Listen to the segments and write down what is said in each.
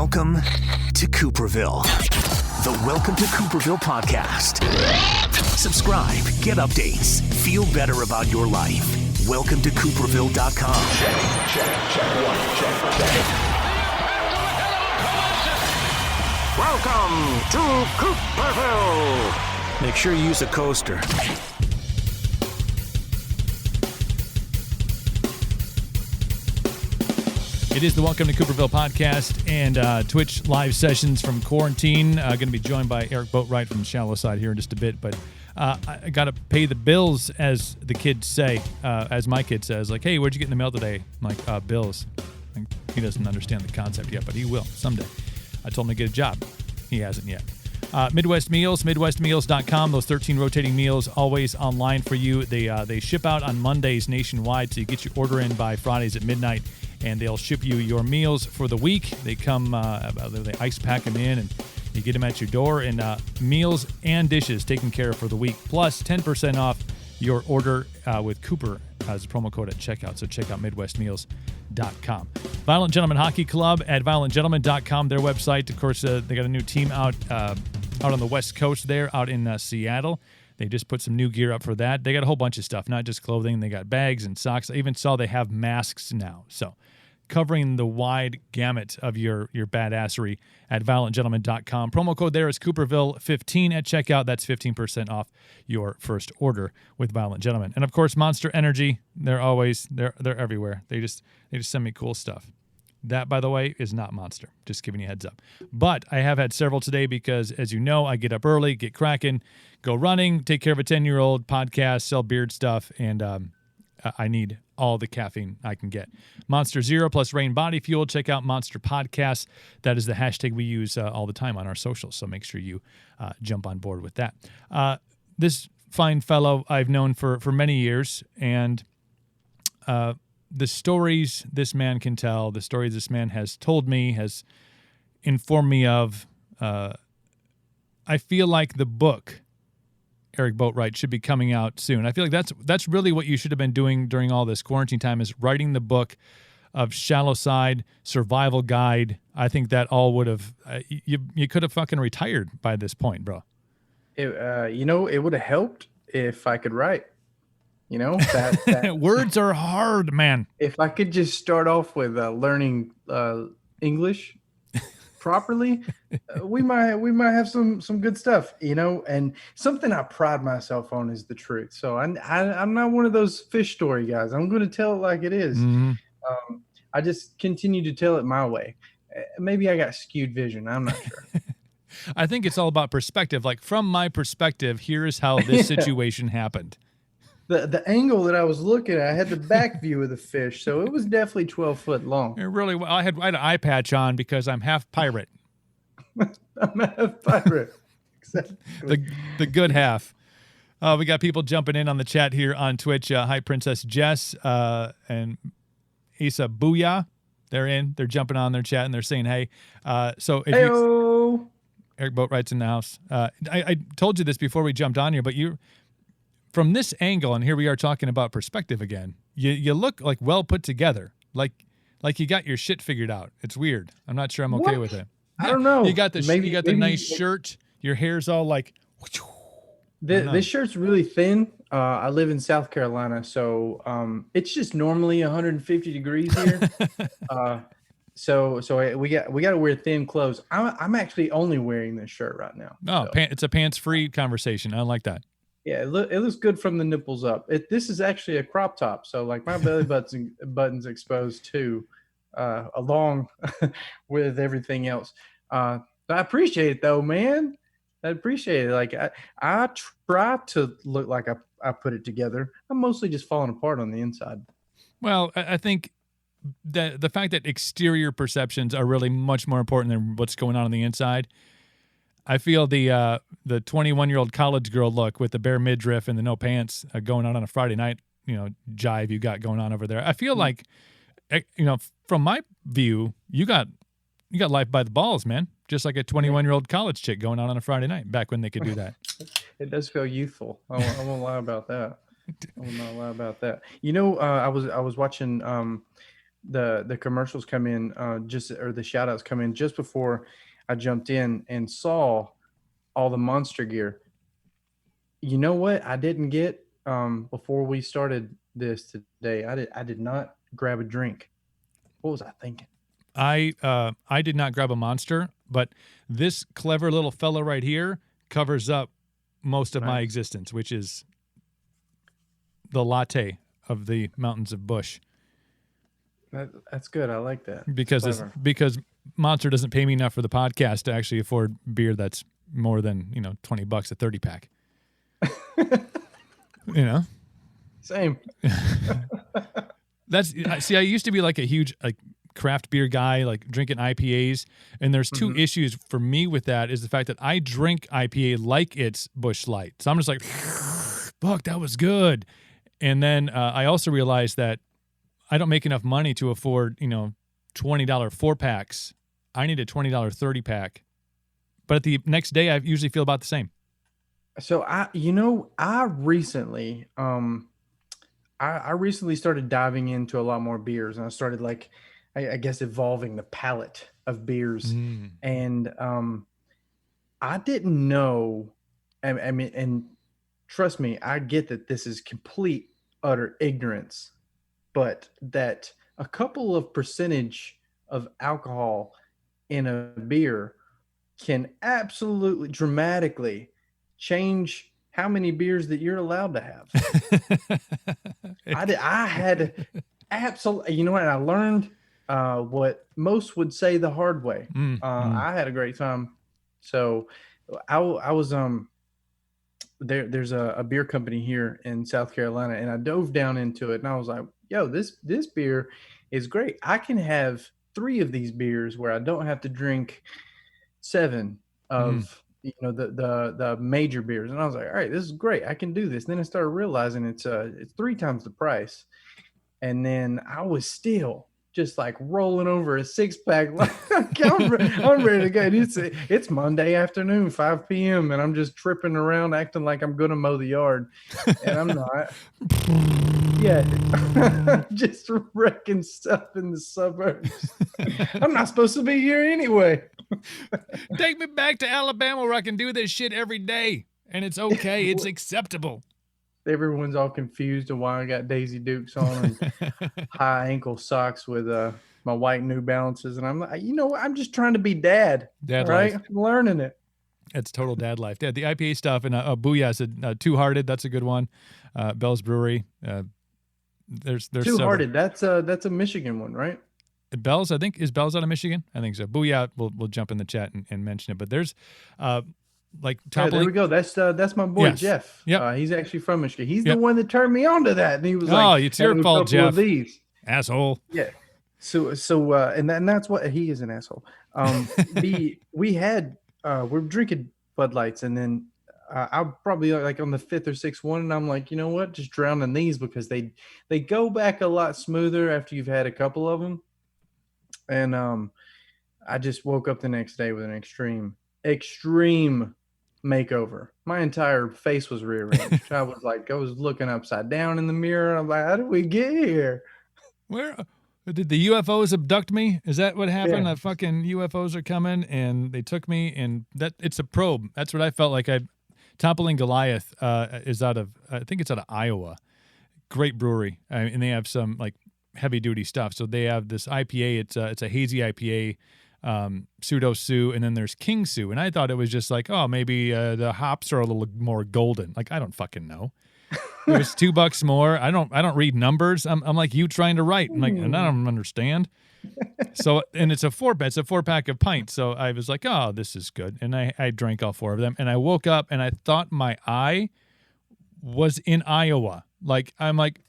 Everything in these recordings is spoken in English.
Welcome to Cooperville, the Welcome to Cooperville podcast. Subscribe, get updates, feel better about your life. Welcome to Cooperville.com. Check. Welcome to Cooperville. Make sure you use a coaster. It is the Welcome to Cooperville podcast and Twitch live sessions from quarantine. Going to be joined by Eric Boatright from the Shallow Side here in just a bit. But I got to pay the bills, as the kids say, as my kid says. Like, hey, what'd you get in the mail today? I'm like, bills. Like, he doesn't understand the concept yet, but he will someday. I told him to get a job. He hasn't yet. Midwest Meals, MidwestMeals.com. Those 13 rotating meals always online for you. They ship out on Mondays nationwide, so you get your order in by Fridays at midnight. And they'll ship you your meals for the week. They come, they ice pack them in, and you get them at your door. And meals and dishes taken care of for the week, plus 10% off your order with Cooper as a promo code at checkout. So check out MidwestMeals.com. Violent Gentleman Hockey Club at violentgentleman.com, their website. Of course, they got a new team out on the West Coast there, out in Seattle. They just put some new gear up for that. They got a whole bunch of stuff, not just clothing. They got bags and socks. I even saw they have masks now. So covering the wide gamut of your badassery at violentgentleman.com. Promo code there is Cooperville15 at checkout. That's 15% off your first order with Violent Gentleman. And of course, Monster Energy. They're everywhere. They just send me cool stuff. That, by the way, is not Monster. Just giving you a heads up. But I have had several today because, as you know, I get up early, get cracking, go running, take care of a 10-year-old, podcast, sell beard stuff, and I need all the caffeine I can get. Monster Zero plus Rain Body Fuel. Check out Monster Podcasts. That is the hashtag we use all the time on our socials, so make sure you jump on board with that. This fine fellow I've known for many years, and the stories this man can tell, the stories this man has told me, has informed me of, I feel like the book, Eric Boatright, should be coming out soon. I feel like that's really what you should have been doing during all this quarantine time, is writing the book of Shallow Side, Survival Guide. I think that all would have, you could have fucking retired by this point, bro. It would have helped if I could write. You know, that words are hard, man. If I could just start off with learning English properly, we might have some good stuff, you know. And something I pride myself on is the truth. So I'm not one of those fish story guys. I'm going to tell it like it is. Mm-hmm. I just continue to tell it my way. Maybe I got skewed vision. I'm not sure. I think it's all about perspective. Like, from my perspective, here is how this situation happened. The angle that I was looking at, I had the back view of the fish, so it was definitely 12 foot long. It really was. I had an eye patch on because I'm half pirate. I'm half pirate. Exactly. The good half. We got people jumping in on the chat here on Twitch. Hi, Princess Jess and Isa Booyah. They're jumping on their chat and they're saying hey. So if Hey-o. Eric Boatright's in the house. I told you this before we jumped on here, but you. From this angle, and here we are talking about perspective again, you look like well put together, like you got your shit figured out. It's weird. I'm not sure I'm okay with it. I don't know. You got the nice shirt. Your hair's all like. This shirt's really thin. I live in South Carolina, so it's just normally 150 degrees here. So we got to wear thin clothes. I'm actually only wearing this shirt right now. Oh, so. It's a pants-free conversation. I like that. Yeah, it looks good from the nipples up. This is actually a crop top, so like my belly button's exposed too, along with everything else. But I appreciate it though, man. I appreciate it. Like I try to look like I put it together. I'm mostly just falling apart on the inside. Well, I think that the fact that exterior perceptions are really much more important than what's going on the inside. I feel the 21-year-old college girl look with the bare midriff and the no pants going on a Friday night, jive you got going on over there. I feel like, from my view, you got life by the balls, man. Just like a 21-year-old college chick going on a Friday night back when they could do that. It does feel youthful. I won't lie about that. I will not lie about that. I was watching the commercials come in or the shout outs come in just before I jumped in and saw all the monster gear. You know what I didn't get before we started this today? I did not grab a drink. What was I thinking? I did not grab a monster, but this clever little fella right here covers up most of my existence, which is the latte of the mountains of Bush. That's good. I like that. Because Monster doesn't pay me enough for the podcast to actually afford beer that's more than $20 a 30-pack. Same. I used to be like a huge craft beer guy, like drinking IPAs, and there's two issues for me with that. Is the fact that I drink IPA like it's Busch Light, so I'm just like, fuck, that was good. And then I also realized that I don't make enough money to afford $20 4-packs. I need a $20 30-pack, but at the next day I usually feel about the same. So I recently I recently started diving into a lot more beers, and I started I guess evolving the palette of beers. And I didn't know, I mean, and trust me, I get that this is complete utter ignorance, but that a couple of percentage of alcohol in a beer can absolutely dramatically change how many beers that you're allowed to have. I had absolutely, and I learned what most would say the hard way. I had a great time. So I was there's a beer company here in South Carolina, and I dove down into it, and I was like, yo, this beer is great. I can have 3 of these beers where I don't have to drink 7 of the major beers. And I was like, all right, this is great. I can do this. And then I started realizing it's 3 times the price. And then I was still just like rolling over a 6-pack. I'm ready to go. It's Monday afternoon, 5 p.m. and I'm just tripping around acting like I'm going to mow the yard. And I'm not. Yeah. Just wrecking stuff in the suburbs. I'm not supposed to be here anyway. Take me back to Alabama where I can do this shit every day. And it's okay. It's acceptable. Everyone's all confused on why I got Daisy Dukes on and high ankle socks with my white New Balances. And I'm like, I'm just trying to be dad. Dad right? life. I'm learning it. It's total dad life. Dad, the IPA stuff. And Booyah said Two Hearted. That's a good one. Bell's Brewery. There's Two Hearted. That's a Michigan one, right? Bell's, I think, is Bell's out of Michigan? I think so. Booyah, we'll jump in the chat and mention it. But there's toppling. There we go. That's my boy, yes. Jeff. Yeah, he's actually from Michigan. He's the one that turned me on to that. And he was oh, it's your fault, Jeff. These. Asshole. Yeah. So and that's what he is, an asshole. We're drinking Bud Lights, and then I'm probably like on the 5th or 6th one, and I'm like, you know what? Just drowning these because they go back a lot smoother after you've had a couple of them. And I just woke up the next day with an extreme makeover. My entire face was rearranged. I was looking upside down in the mirror. I'm like, how did we get here? Where did the UFOs abduct me? Is that what happened? Yeah. The fucking UFOs are coming and they took me, and that it's a probe. That's what I felt like. Toppling Goliath is I think it's out of Iowa. Great brewery, and they have some heavy duty stuff. So they have this IPA. It's a hazy IPA, Pseudo Sue, and then there's King Sue. And I thought it was just maybe the hops are a little more golden. I don't fucking know. It was $2 more. I don't read numbers. I'm like you trying to write. And I don't understand. So, and it's a 4-pack of pints. So I was like, oh, this is good. And I drank all 4 of them. And I woke up and I thought my eye was in Iowa. I'm like,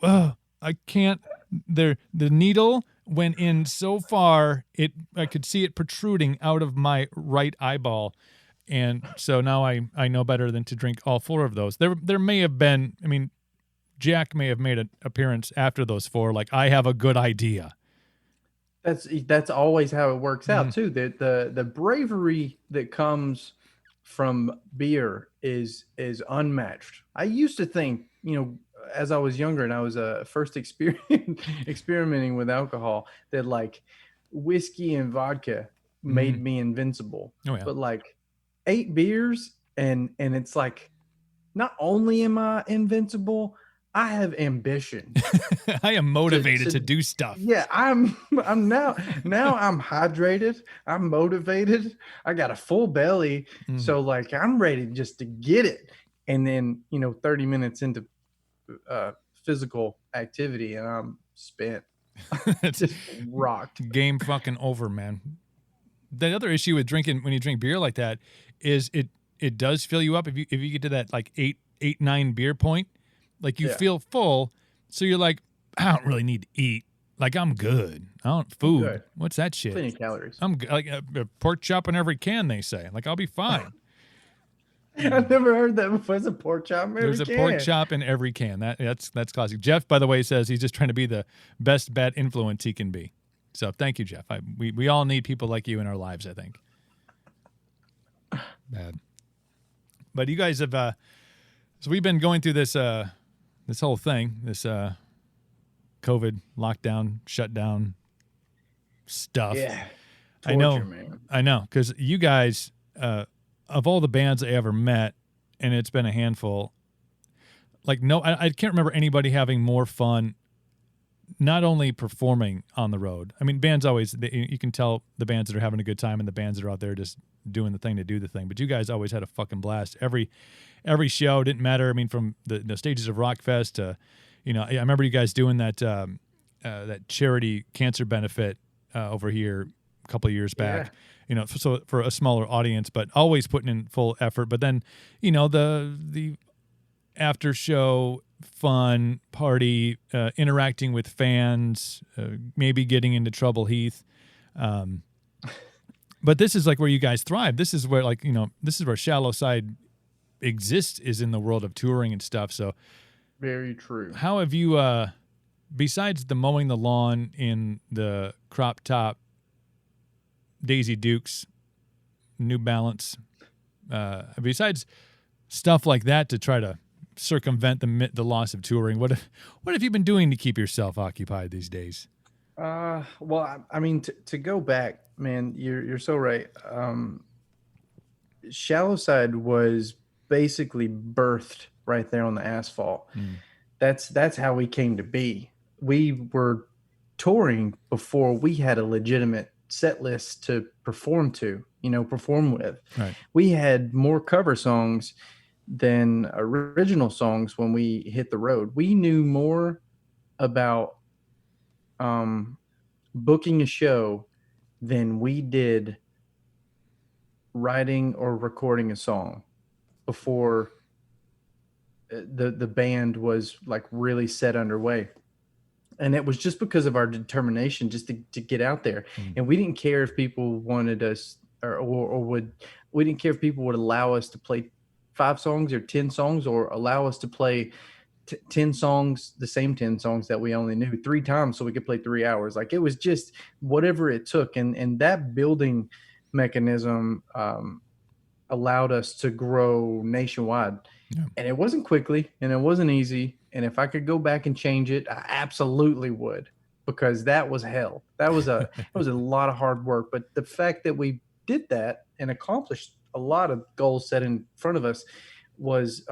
oh, I can't. The needle went in so far, I could see it protruding out of my right eyeball. And so now I know better than to drink all 4 of those. There may have been, Jack may have made an appearance after those 4. I have a good idea. That's always how it works out too. The bravery that comes from beer is unmatched. I used to think, as I was younger and I was first experimenting with alcohol, that like whiskey and vodka made me invincible. Oh, yeah. But like 8 beers and it's like, not only am I invincible, I have ambition. I am motivated to do stuff. Yeah, I'm now I'm hydrated, I'm motivated, I got a full belly, so like I'm ready just to get it. And then 30 minutes into physical activity and I'm spent. Just rocked. Game fucking over, man. The other issue with drinking when you drink beer like that is it does fill you up if you get to that like 9 beer point, like you feel full, so you're like, I don't really need to eat. Like I'm good. I don't food. Good. What's that shit? Plenty of calories. I'm like a pork chop in every can. They say like I'll be fine. I've never heard that before. There's a pork chop in every can. There's a pork chop in every can. That's classic. Jeff, by the way, says he's just trying to be the best bad influence he can be. So thank you, Jeff. We all need people like you in our lives, I think. Bad. But you guys have so we've been going through this this whole thing, this COVID lockdown, shutdown stuff. Yeah. Torture, man. I know, because you guys, of all the bands I ever met, and it's been a handful, like I can't remember anybody having more fun, not only performing on the road. I mean, bands always, you can tell the bands that are having a good time and the bands that are out there just doing the thing to do the thing. But you guys always had a fucking blast. Every show, didn't matter. I mean, from the stages of Rockfest to, I remember you guys doing that that charity cancer benefit over here a couple of years back. Yeah. So for a smaller audience, but always putting in full effort. But then, the after show fun party, interacting with fans, maybe getting into trouble, Heath. But this is like where you guys thrive. This is where this is where Shallow Side exists, is in the world of touring and stuff. So very true. How have you, besides the mowing the lawn in the crop top Daisy Dukes, New Balance, besides stuff like that to try to circumvent the loss of touring, what have you been doing to keep yourself occupied these days? Well, I mean, to go back, man, you're so right. Shallow Side was basically birthed right there on the asphalt. That's how we came to be. We were touring before we had a legitimate set list to perform with. Right. We had more cover songs than original songs when we hit the road. We knew more about booking a show than we did writing or recording a song before the band was like really set underway. And it was just because of our determination just to get out there. And we didn't care if people wanted us we didn't care if people would allow us to play 5 songs or 10 songs, or allow us to play 10 songs, the same 10 songs that we only knew 3 times so we could play 3 hours. Like, it was just whatever it took. And that building mechanism allowed us to grow nationwide. Yeah. And it wasn't quickly and it wasn't easy. And if I could go back and change it, I absolutely would, because that was hell. That was a lot of hard work. But the fact that we did that and accomplished a lot of goals set in front of us was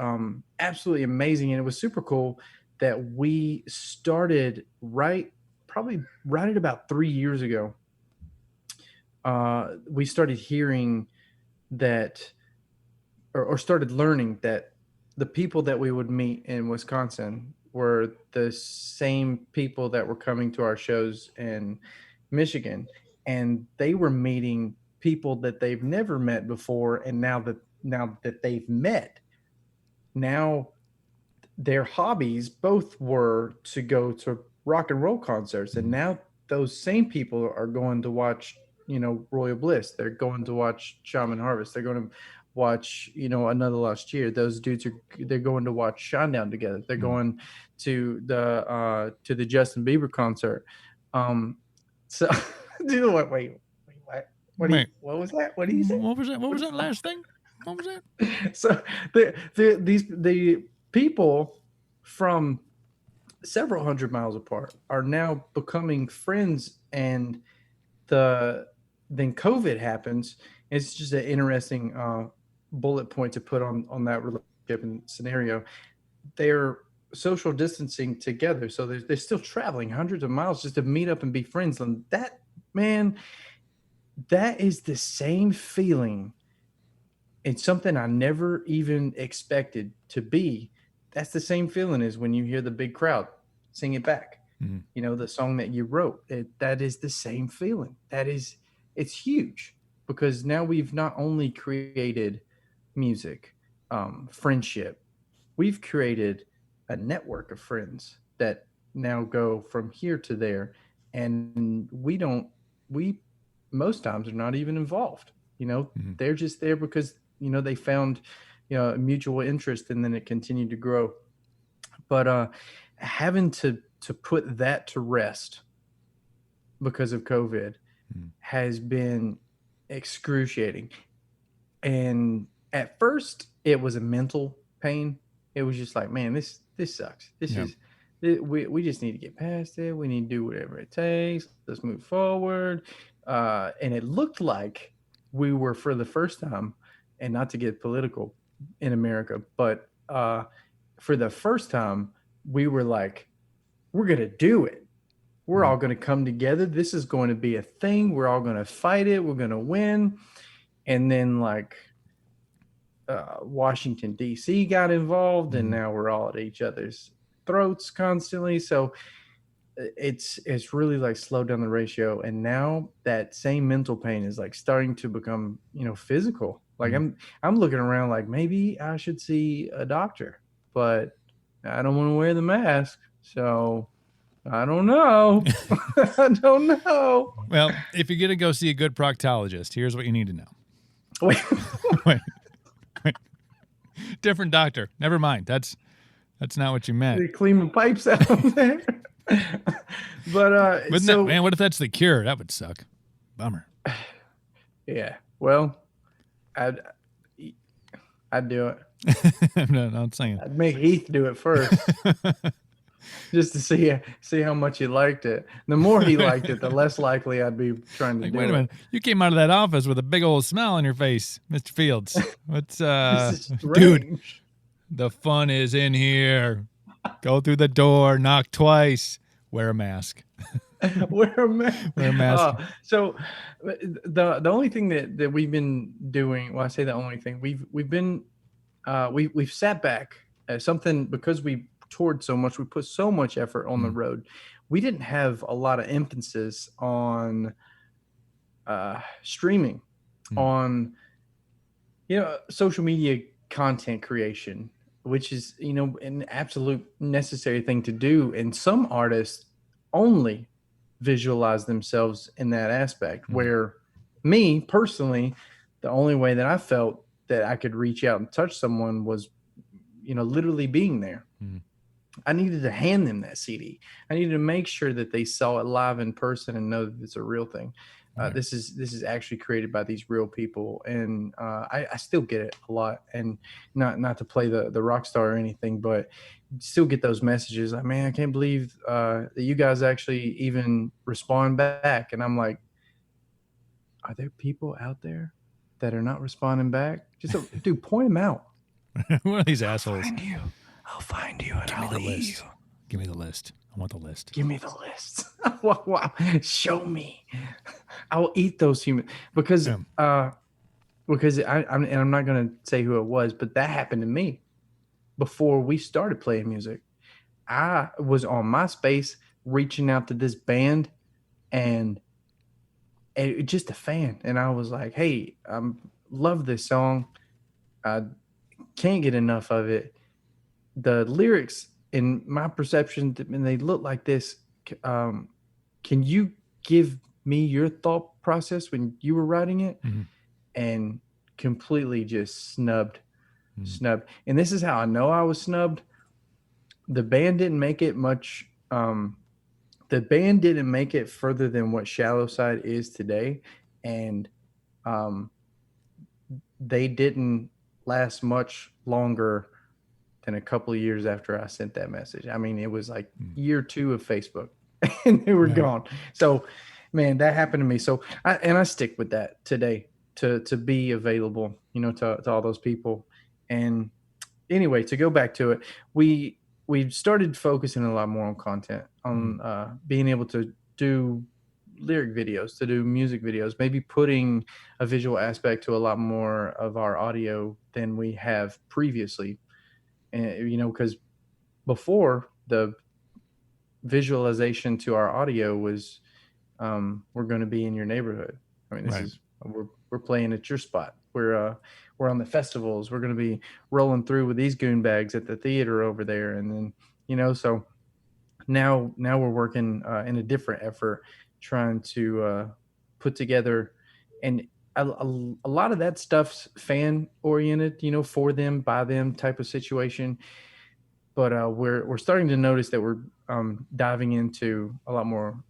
absolutely amazing. And it was super cool that we started probably right at about 3 years ago. We started hearing that, or started learning that the people that we would meet in Wisconsin were the same people that were coming to our shows in Michigan. And they were meeting people that they've never met before. And now that they've met, now their hobbies both were to go to rock and roll concerts. And now those same people are going to watch, Royal Bliss. They're going to watch Shaman Harvest. They're going to watch, Another Lost Year. Those dudes they're going to watch Shinedown together. They're going to the Justin Bieber concert. So dude, wait. What was that? What did you say? What was that last thing? What was that? So the people from several hundred miles apart are now becoming friends, and then COVID happens. It's just an interesting bullet point to put on that relationship and scenario. They're social distancing together, so they're still traveling hundreds of miles just to meet up and be friends. And that, man, that is the same feeling. It's something I never even expected to be. That's the same feeling as when you hear the big crowd sing it back. Mm-hmm. You know, the song that you wrote. That is the same feeling. It's huge, because now we've not only created music, friendship, we've created a network of friends that now go from here to there, and we most times are not even involved. You know, they're just there because, you know, they found, you know, a mutual interest, and then it continued to grow. But having to put that to rest because of COVID has been excruciating. And at first it was a mental pain. It was just like, man, this sucks. We just need to get past it. We need to do whatever it takes. Let's move forward. And it looked like we were, for the first time, and not to get political in America, but for the first time, we were like, we're going to do it. We're all going to come together. This is going to be a thing. We're all going to fight it. We're going to win. And then, like, Washington, D.C. got involved, and now we're all at each other's throats constantly. So it's really like slowed down the ratio. And now that same mental pain is like starting to become, you know, physical. Like I'm looking around like, maybe I should see a doctor, but I don't want to wear the mask. So I don't know. I don't know. Well, if you're going to go see a good proctologist, here's what you need to know. Wait. Wait. Different doctor. Never mind. That's not what you meant. They clean the pipes out there. But man, what if that's the cure? That would suck. Bummer. Yeah. Well, I'd do it. No, I'm saying. I'd make Heath do it first. Just to see how much he liked it. The more he liked it, the less likely I'd be trying to do it. Wait a minute. You came out of that office with a big old smile on your face, Mr. Fields. What's This is dude, strange. the fun is in here. Go through the door, knock twice, wear a mask. Wear a mask. Wear a mask. So the only thing that we've been doing, well, I say the only thing, we've sat back at something, because we toured so much, we put so much effort on the road. We didn't have a lot of emphasis on streaming, on, you know, social media content creation, which is, you know, an absolute necessary thing to do. And some artists only visualize themselves in that aspect, where me personally, the only way that I felt that I could reach out and touch someone was, you know, literally being there. I needed to hand them that CD. I needed to make sure that they saw it live in person and know that it's a real thing. This is actually created by these real people, and I still get it a lot. And not to play the rock star or anything, but still get those messages like, man, I can't believe that you guys actually even respond back. And I'm like, are there people out there that are not responding back? Just dude, point them out. What are these assholes? I'll find you and I'll eat you. Give me the list. I want the list. Give me the list. Wow. Show me. I'll eat those humans, because I'm not going to say who it was, but that happened to me before we started playing music. I was on MySpace reaching out to this band, and just a fan. And I was like, hey, I love this song. I can't get enough of it. The lyrics, in my perception, and they look like this. Can you give me your thought process when you were writing it? And completely just snubbed. And this is how I know I was snubbed. The band didn't make it much. The band didn't make it further than what Shallow Side is today. And they didn't last much longer than a couple of years after I sent that message. I mean, it was like year 2 of Facebook and they were gone. So, man, that happened to me. So I stick with that today to be available, to all those people. And anyway, to go back to it, we started focusing a lot more on content, on being able to do lyric videos, to do music videos, maybe putting a visual aspect to a lot more of our audio than we have previously. And, because before, the visualization to our audio was, we're going to be in your neighborhood. I mean, this is, we're playing at your spot. We're on the festivals. We're going to be rolling through with these goon bags at the theater over there. And then, so now we're working in a different effort, trying to put together, and a lot of that stuff's fan oriented, for them, by them type of situation. But we're starting to notice that we're diving into a lot more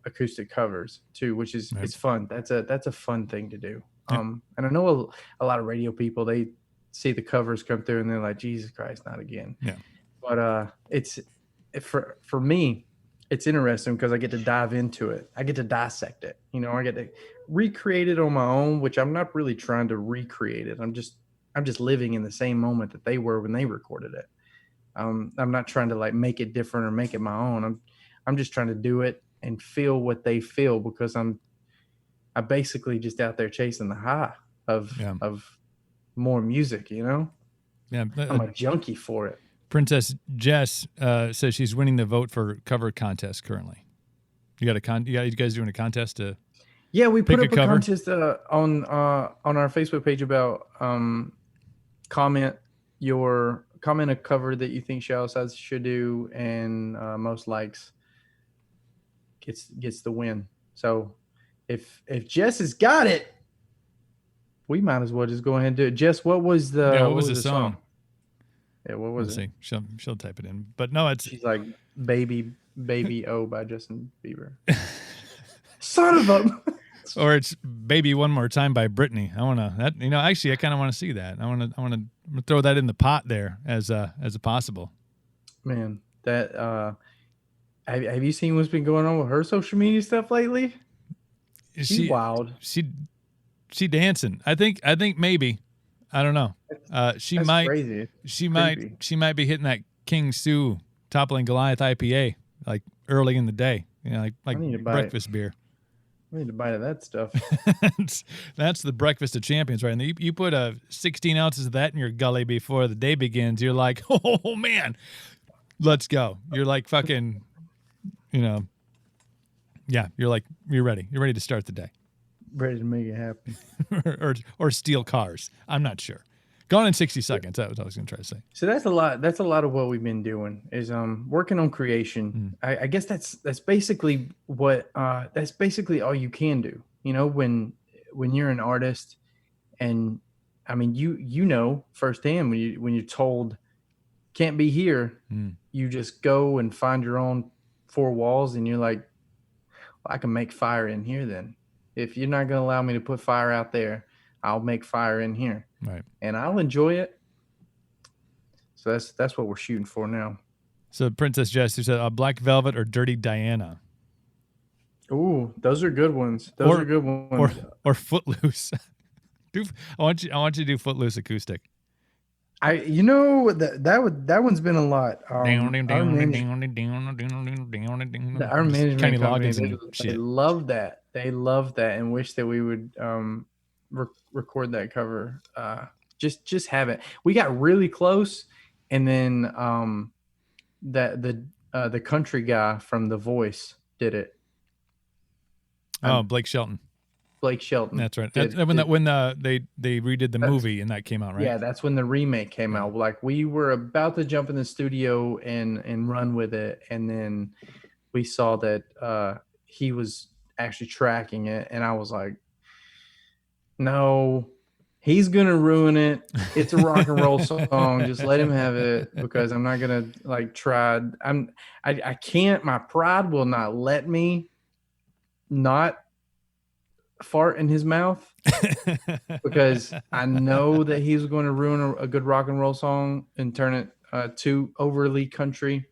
acoustic covers too, which is it's fun. That's a fun thing to do. And I know a lot of radio people, they see the covers come through and they're like, Jesus Christ, not again. Yeah. But for me, it's interesting because I get to dive into it. I get to dissect it. I get to recreate it on my own, which I'm not really trying to recreate it. I'm just living in the same moment that they were when they recorded it. I'm not trying to like make it different or make it my own. I'm just trying to do it and feel what they feel, because I'm basically just out there chasing the high of more music, Yeah. I'm a junkie for it. Princess Jess says she's winning the vote for cover contest currently. You guys doing a contest to? Yeah, we put up a contest on our Facebook page about comment a cover that you think Shallow Sides should do, and most likes gets the win. So if Jess has got it, we might as well just go ahead and do it. Jess, what was the what was the song? Yeah, what was it? See. She'll type it in. But no, she's like Baby O by Justin Bieber. Son of a Or it's Baby One More Time by Britney. I want to that actually I kind of want to see that. I want to throw that in the pot there as a possible. Man, that have you seen what's been going on with her social media stuff lately? She's wild. She dancing. I think maybe. I don't know. She might be hitting that King Sue Toppling Goliath IPA like early in the day. Like breakfast beer. I need to buy that stuff. That's the breakfast of champions, right? And you put 16 ounces of that in your gully before the day begins. You're like, oh man, let's go. You're like fucking, you're like, you're ready. You're ready to start the day. Ready to make it happen. or steal cars. I'm not sure. Gone in 60 seconds. That was what I was going to try to say. So that's a lot of what we've been doing is working on creation. I guess that's basically what that's basically all you can do. When you're an artist, and I mean you know firsthand when you're told can't be here, you just go and find your own four walls, and you're like, well, I can make fire in here then. If you're not going to allow me to put fire out there, I'll make fire in here. Right. And I'll enjoy it. So that's what we're shooting for now. So Princess Jess, you said Black Velvet or Dirty Diana? Ooh, those are good ones. Those are good ones. Or Footloose. I want you to do Footloose acoustic. That one's been a lot. Our management company, they love that. They love that and wish that we would record that cover. Just have it. We got really close, and then the country guy from The Voice did it. Blake Shelton. That's right. When they redid the movie and that came out, right? Yeah, that's when the remake came out. Like we were about to jump in the studio and run with it, and then we saw that he was actually tracking it, and I was like, no, he's gonna ruin it. It's a rock and roll song. Just let him have it, because I'm not gonna like try. I can't. My pride will not let me not fart in his mouth, because I know that he's going to ruin a good rock and roll song and turn it too overly country,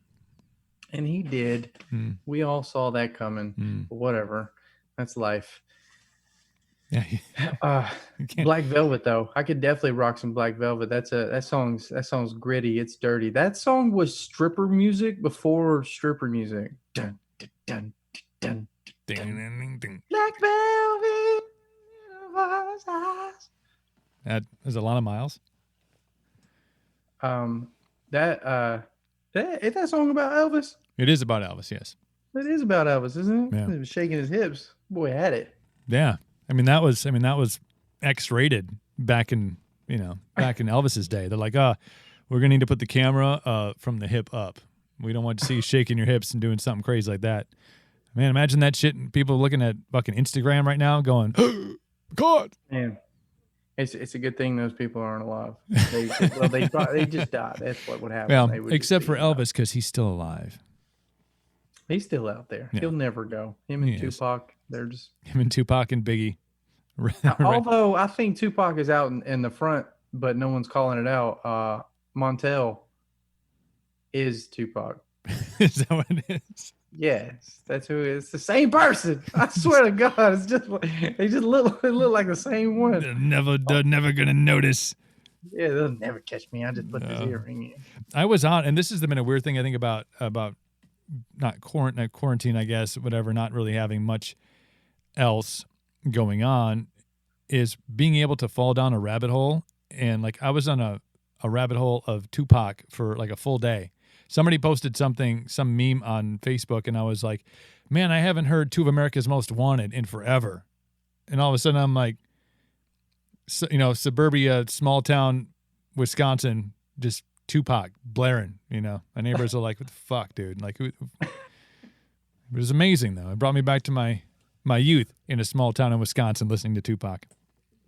and he did. Mm. We all saw that coming. But whatever, that's life. Yeah. Black Velvet though, I could definitely rock some Black Velvet. That song's gritty. It's dirty. That song was stripper music before stripper music. Dun, dun, dun, dun, dun, dun. Ding. Black Velvet. That is a lot of miles. Is that song about Elvis? It is about Elvis, yes. It is about Elvis, isn't it? Yeah. He was shaking his hips. Boy, had it. Yeah. I mean that was X-rated back in Elvis's day. They're like, we're gonna need to put the camera from the hip up. We don't want to see you shaking your hips and doing something crazy like that. Man, imagine that shit and people looking at fucking Instagram right now going, God. Man, it's a good thing those people aren't alive. They just died. That's what would happen. Well, except for Elvis, because he's still alive. He's still out there. Yeah. He'll never go. Him and Tupac, they're just... Him and Tupac and Biggie. Although I think Tupac is out in the front, but no one's calling it out. Montel is Tupac. Is that what it is? Yes, that's who it is. It's the same person. I swear to God, it's just they just look like the same one. They're never gonna notice. Yeah, they'll never catch me. I just put this earring in. I was on, and this has been a weird thing I think about not quarantine, I guess, whatever, not really having much else going on, is being able to fall down a rabbit hole. And like I was on a rabbit hole of Tupac for like a full day. Somebody posted some meme on Facebook, and I was like, man, I haven't heard Two of America's Most Wanted in forever. And all of a sudden I'm like, suburbia, small town, Wisconsin, just Tupac blaring, My neighbors are like, what the fuck, dude? Like, it was amazing, though. It brought me back to my youth in a small town in Wisconsin listening to Tupac.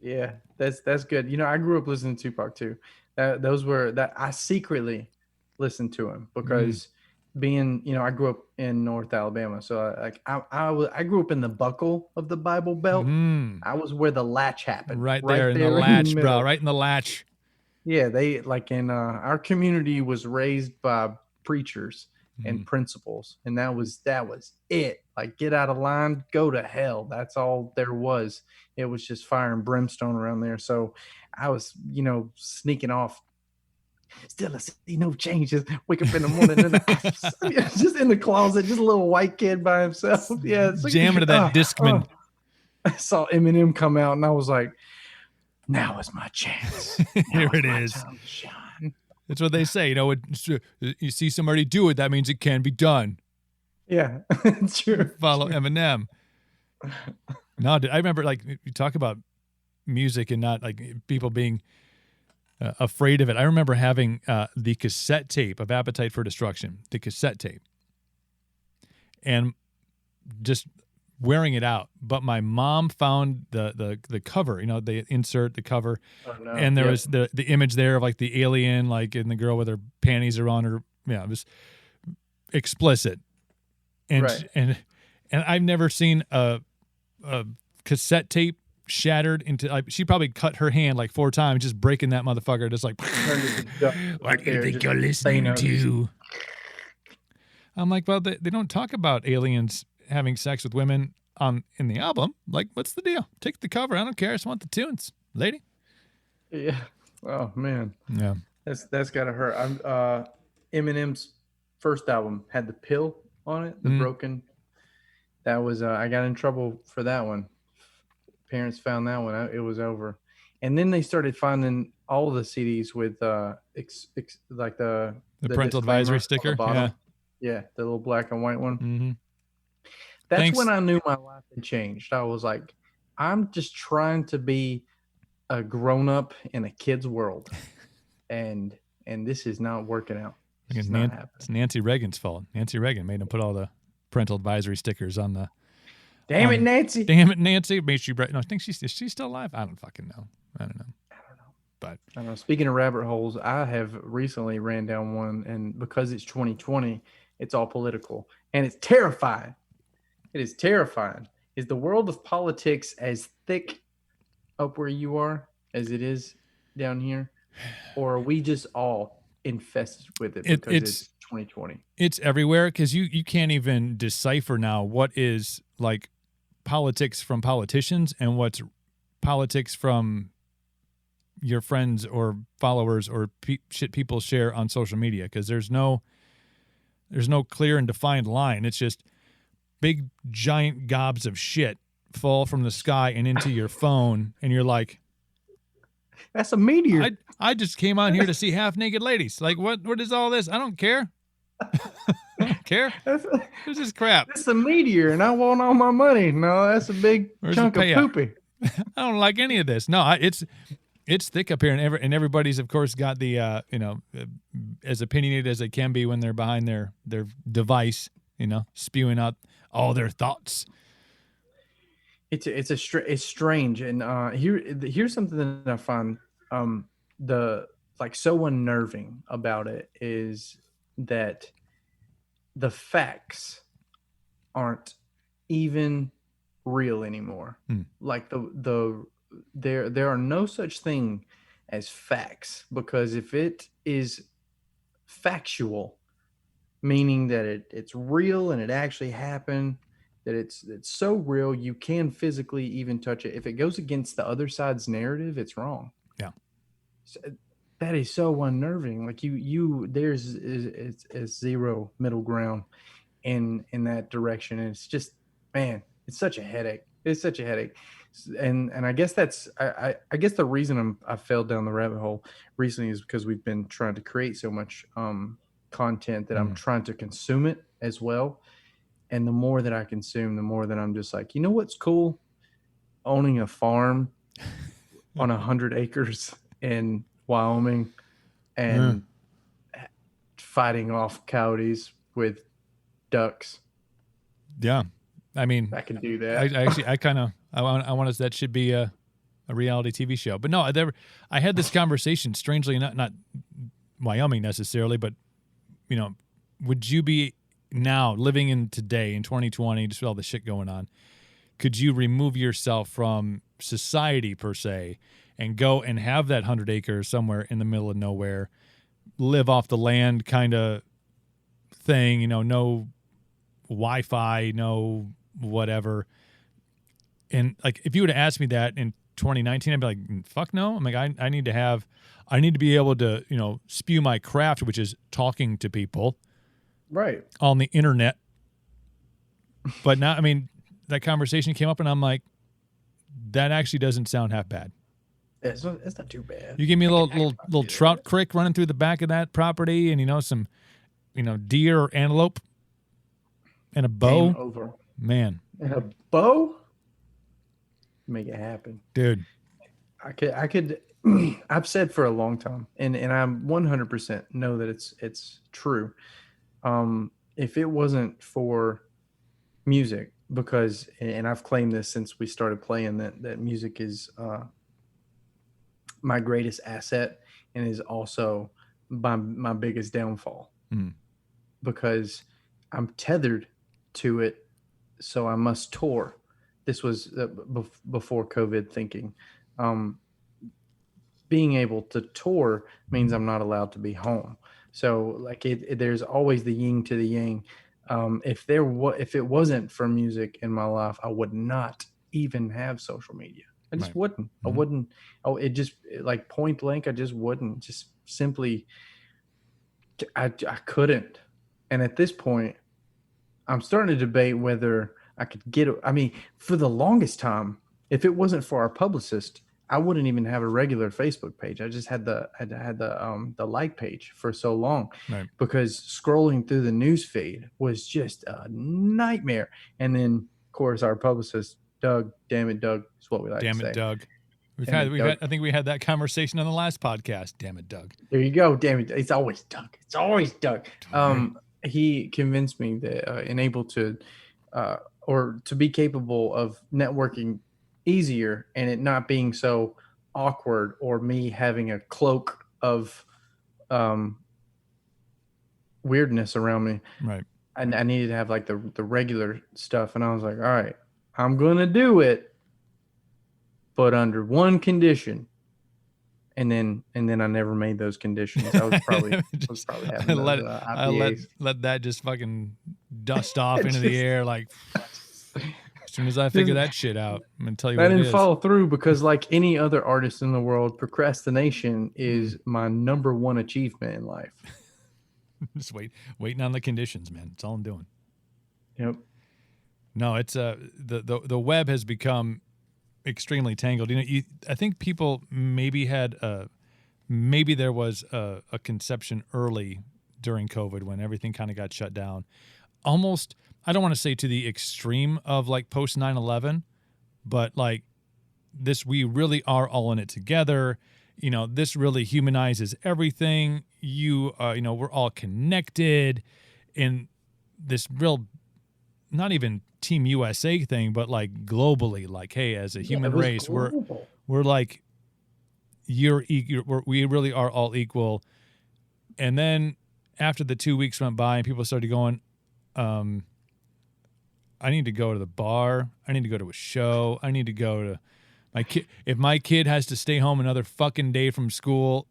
Yeah, that's good. I grew up listening to Tupac, too. I secretly listened to him because being, I grew up in North Alabama. So I grew up in the buckle of the Bible Belt. I was where the latch happened. Right there in the latch, bro. Right in the latch. Yeah, they our community was raised by preachers and principals, and that was it. Like, get out of line, go to hell. That's all there was. It was just fire and brimstone around there. So I was, sneaking off. Still, I see no changes. Wake up in the morning and just in the closet, just a little white kid by himself. Yeah, it's like, jamming to that Discman. I saw Eminem come out, and I was like, now is my chance. Here it is. That's what they say. You see somebody do it, that means it can be done. Yeah, true. Follow Eminem. No, I remember, like, you talk about music and not like people being afraid of it. I remember having the cassette tape of Appetite for Destruction, the cassette tape, and just wearing it out. But my mom found the cover. They insert the cover, and there was the image there of like the alien, like, and the girl with her panties around her. Yeah, it was explicit, and and I've never seen a cassette tape shattered into. She probably cut her hand like 4 times, just breaking that motherfucker. Just like, what do you think you're listening to? I'm like, well, they don't talk about aliens having sex with women in the album. Like, what's the deal? Take the cover. I don't care. I just want the tunes, lady. Yeah. Oh man. Yeah. That's gotta hurt. Eminem's first album had the pill on it, the broken. That was I got in trouble for that one. Parents found that one. It was over. And then they started finding all the CDs with like the parental advisory sticker. Yeah, the little black and white one. Mm-hmm. That's when I knew my life had changed. I was like, I'm just trying to be a grown up in a kid's world, and this is not working out. It's not happening. It's Nancy Reagan's fault. Nancy Reagan made him put all the parental advisory stickers on the. Damn it, Nancy! Damn it, Nancy! Made she. No, I think is she still alive? I don't fucking know. I don't know. But I don't know. Speaking of rabbit holes, I have recently ran down one, and because it's 2020, it's all political, and it's terrifying. It is terrifying. Is the world of politics as thick up where you are as it is down here? Or are we just all infested with it because it's 2020. It's everywhere because you can't even decipher now what is like politics from politicians and what's politics from your friends or followers or shit people share on social media, because there's no clear and defined line. It's just big giant gobs of shit fall from the sky and into your phone, and you're like, that's a meteor. I just came on here to see half naked ladies. Like, what is all this? I don't care. I don't care. This is crap. It's a meteor, and I want all my money. No, that's a big chunk of poopy. I don't like any of this. No, it's thick up here, and everybody's of course got the as opinionated as they can be when they're behind their device, spewing out all their thoughts. It's strange, and here's something that I find so unnerving about it is that the facts aren't even real anymore. Like there are no such thing as facts, because if it is factual, meaning that it's real and it actually happened, that it's so real you can physically even touch it. If it goes against the other side's narrative, it's wrong. Yeah. So, that is so unnerving. Like there's zero middle ground in that direction. And it's just, man, it's such a headache. It's such a headache. And I guess I guess the reason I fell down the rabbit hole recently is because we've been trying to create so much content that I'm trying to consume it as well. And the more that I consume, the more that I'm just like, you know what's cool? Owning a farm on 100 acres in Wyoming and fighting off coyotes with ducks. Yeah. I mean, I can do that. I want us, that should be a reality TV show. But no, I had this conversation, strangely, not Wyoming necessarily, but, would you be now living in today in 2020, just with all the shit going on, could you remove yourself from society per se and go and have that 100 acres somewhere in the middle of nowhere, live off the land kind of thing, no Wi-Fi, no whatever. And like, if you would have asked me that in 2019, I'd be like, fuck no. I'm like, I need to be able to, spew my craft, which is talking to people. Right. On the internet. But now, I mean, that conversation came up and I'm like, that actually doesn't sound half bad. It's not too bad. You give me a little trout creek running through the back of that property and, some, deer or antelope and a bow. Game over. Man. And a bow? Make it happen. Dude. I could I've said for a long time, and I'm 100% know that it's true. If it wasn't for music, because, and I've claimed this since we started playing, that music is my greatest asset and is also my biggest downfall, because I'm tethered to it. So I must tour. This was before COVID thinking. Being able to tour means I'm not allowed to be home. So like there's always the yin to the yang. If it wasn't for music in my life, I would not even have social media. I just wouldn't. I wouldn't. Oh, it just, like, point blank, I just wouldn't. Just simply, I couldn't. And at this point, I'm starting to debate whether I could get. I mean, for the longest time, if it wasn't for our publicist, I wouldn't even have a regular Facebook page. I just had the like page for so long, because scrolling through the news feed was just a nightmare. And then, of course, our publicist, Doug, damn it, Doug, is what we like to say. Damn it, Doug. I think we had that conversation on the last podcast. Damn it, Doug. There you go. Damn it. It's always Doug. It's always Doug. He convinced me that and able to, or to be capable of networking easier and it not being so awkward, or me having a cloak of weirdness around me. Right. And I needed to have like the regular stuff. And I was like, all right, I'm going to do it, but under one condition. and then I never made those conditions. I was probably having those IPAs. let that just fucking dust off into the air like. As soon as I figure that shit out, I'm gonna tell you what it is. I didn't follow through because, like any other artist in the world, procrastination is my number one achievement in life. Just waiting on the conditions, man. That's all I'm doing. Yep. No, it's the web has become extremely tangled. You know, I think people maybe there was a conception early during COVID when everything kind of got shut down. Almost, I don't want to say to the extreme of like post 9/11, but like this, we really are all in it together. You know, this really humanizes everything. You know, we're all connected in this real, not even Team USA thing, but like globally, like, hey, as a human race, global. we're like, we really are all equal. And then after the 2 weeks went by and people started going, I need to go to the bar. I need to go to a show. I need to go to my kid. If my kid has to stay home another fucking day from school,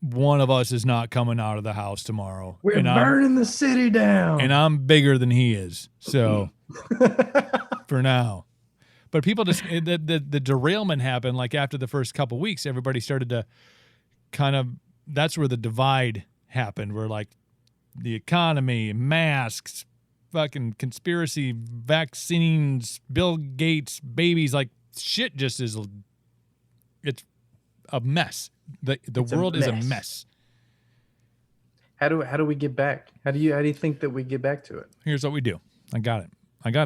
one of us is not coming out of the house tomorrow. We're burning the city down. And I'm bigger than he is. So for now. But people just, the derailment happened like after the first couple weeks, everybody started to kind of, that's where the divide happened, where like the economy, masks, fucking conspiracy, vaccines, Bill Gates, babies, like shit just is, it's a mess. The world is a mess. How do we get back? How do you think that we get back to it? Here's what we do. I got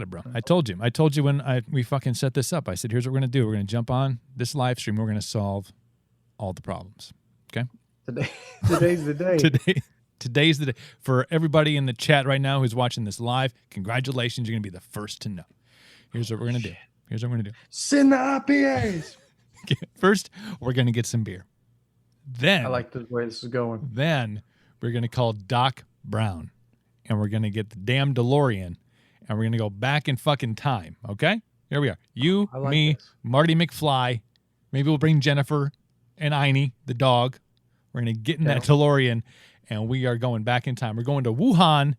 it, bro. I told you when we fucking set this up. I said, here's what we're going to do. We're going to jump on this live stream. We're going to solve all the problems. Okay? Today's the day. Today's the day. For everybody in the chat right now who's watching this live, congratulations. You're going to be the first to know. Here's what we're going to do. Send the IPAs. First, we're going to get some beer. Then, I like the way this is going. Then, we're going to call Doc Brown. And we're going to get the damn DeLorean. And we're going to go back in fucking time. Okay? Here we are. You, me, this. Marty McFly. Maybe we'll bring Jennifer and Einie, the dog. We're going to get in that DeLorean. And we are going back in time. We're going to Wuhan,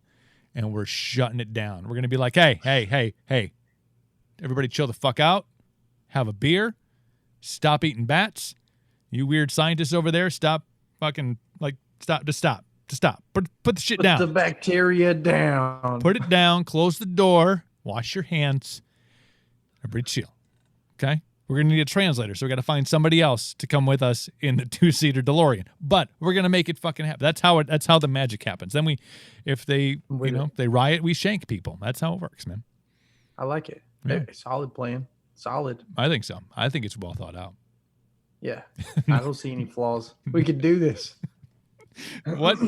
and we're shutting it down. We're going to be like, hey, everybody chill the fuck out. Have a beer. Stop eating bats. You weird scientists over there, stop fucking, like, stop. Put the shit down. Put the bacteria down. Put it down. Close the door. Wash your hands. Everybody chill. Okay? We're going to need a translator, so we got to find somebody else to come with us in the 2-seater DeLorean. But we're going to make it fucking happen. That's how the magic happens. Then if they riot, we shank people. That's how it works, man. I like it. Yeah. Solid plan. Solid. I think so. I think it's well thought out. Yeah. I don't see any flaws. We could do this. What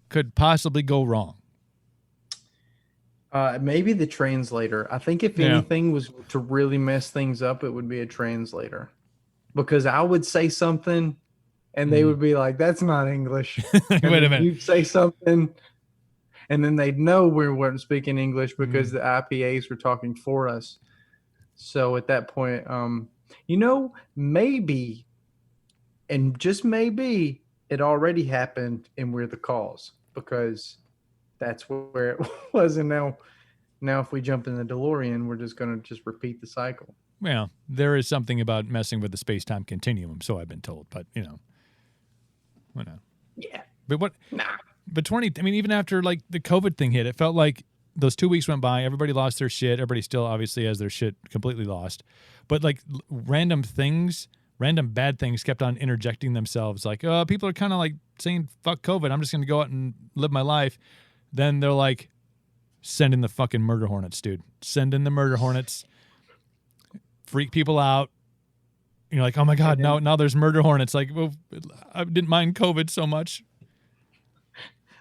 could possibly go wrong? Maybe the translator. I think if anything was to really mess things up, it would be a translator. Because I would say something and they would be like, that's not English. Wait a minute. You'd say something and then they'd know we weren't speaking English because the IPAs were talking for us. So at that point, maybe, and just maybe, it already happened and we're the cause because that's where it was. And now if we jump in the DeLorean, we're just going to repeat the cycle. Well, there is something about messing with the space-time continuum, so I've been told, but Yeah. But what? Nah. But even after like the COVID thing hit, it felt like those 2 weeks went by. Everybody lost their shit. Everybody still obviously has their shit completely lost. But like random bad things kept on interjecting themselves. Like, people are kind of like saying, fuck COVID. I'm just going to go out and live my life. Then they're like, send in the fucking murder hornets, dude. Send in the murder hornets. Freak people out. You're like, oh my God, now there's murder hornets. Like, well, I didn't mind COVID so much.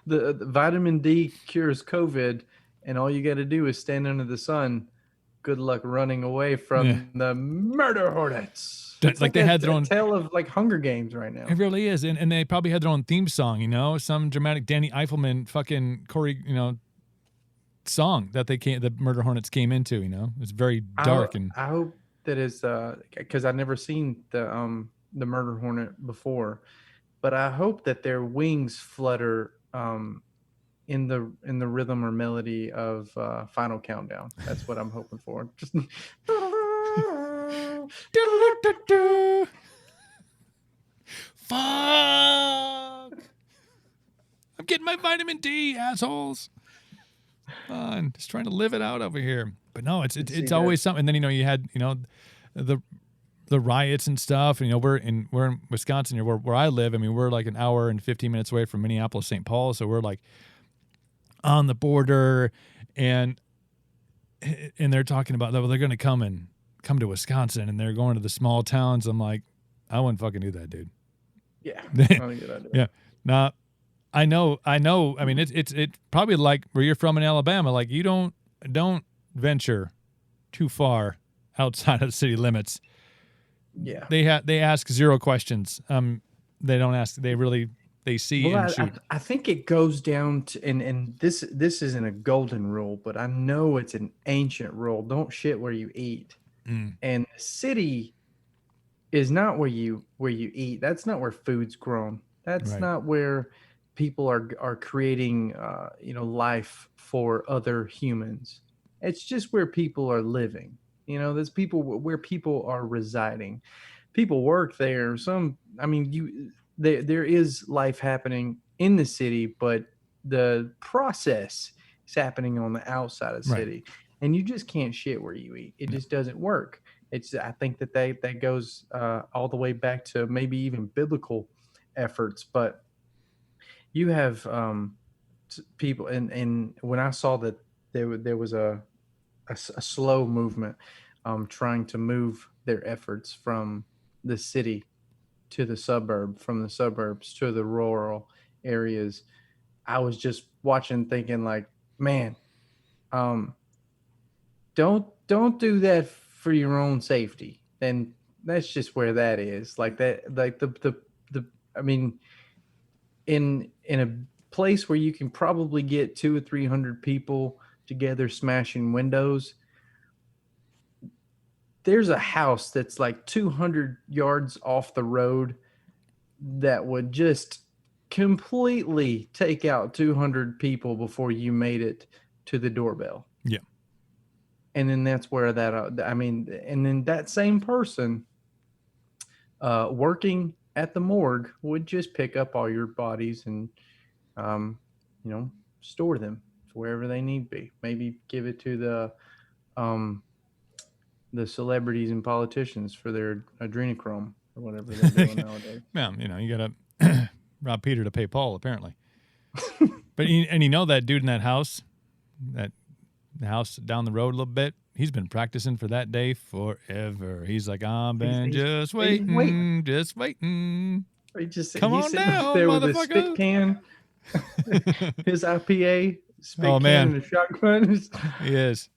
The vitamin D cures COVID, and all you got to do is stand under the sun. Good luck running away from the murder hornets. It's like they had their own tale of like Hunger Games right now. It really is, and they probably had their own theme song. Some dramatic Danny Eiffelman fucking Corey, song that the murder hornets came into. It's very dark. I hope that is because I've never seen the the murder hornet before, but I hope that their wings flutter in the rhythm or melody of Final Countdown. That's what I'm hoping for. Just Fuck! I'm getting my vitamin D, assholes. Fun. Just trying to live it out over here. But no, it's always something. And then you had the riots and stuff. And we're in Wisconsin, where I live. I mean, we're like an hour and 15 minutes away from Minneapolis, St. Paul. So we're like on the border, and they're talking about they're going to come to Wisconsin, and they're going to the small towns. I'm like, I wouldn't fucking do that, dude. Yeah, not a good idea. Yeah, no, I know. I mean, it's probably like where you're from in Alabama. Like, you don't venture too far outside of the city limits. Yeah, they ask zero questions. They don't ask. They see and shoot. I think it goes down to, and this isn't a golden rule, but I know it's an ancient rule. Don't shit where you eat. And the city is not where you eat. That's not where food's grown. That's right. Not where people are creating life for other humans. It's just where people are living. There's where people are residing. People work there. There is life happening in the city, but the process is happening on the outside of the city, and you just can't shit where you eat. It just doesn't work. I think that goes all the way back to maybe even biblical efforts, but you have people, and when I saw that there was a slow movement trying to move their efforts from the city to the suburb, from the suburbs to the rural areas, I was just watching thinking like, man, don't do that for your own safety. And that's just where that is. Like that, like I mean, in a place where you can probably get 200 or 300 people together smashing windows, there's a house that's like 200 yards off the road that would just completely take out 200 people before you made it to the doorbell. Yeah. And then that's where and then that same person working at the morgue would just pick up all your bodies and, store them wherever they need be. Maybe give it to the celebrities and politicians for their adrenochrome or whatever they're doing nowadays. Yeah, you got to rob Peter to pay Paul, apparently. But that dude in that house, the house down the road a little bit, he's been practicing for that day forever. He's like, I've been just waiting. Come on down, there motherfucker. With a spit can, his IPA, spit can, and a shotgun. He is.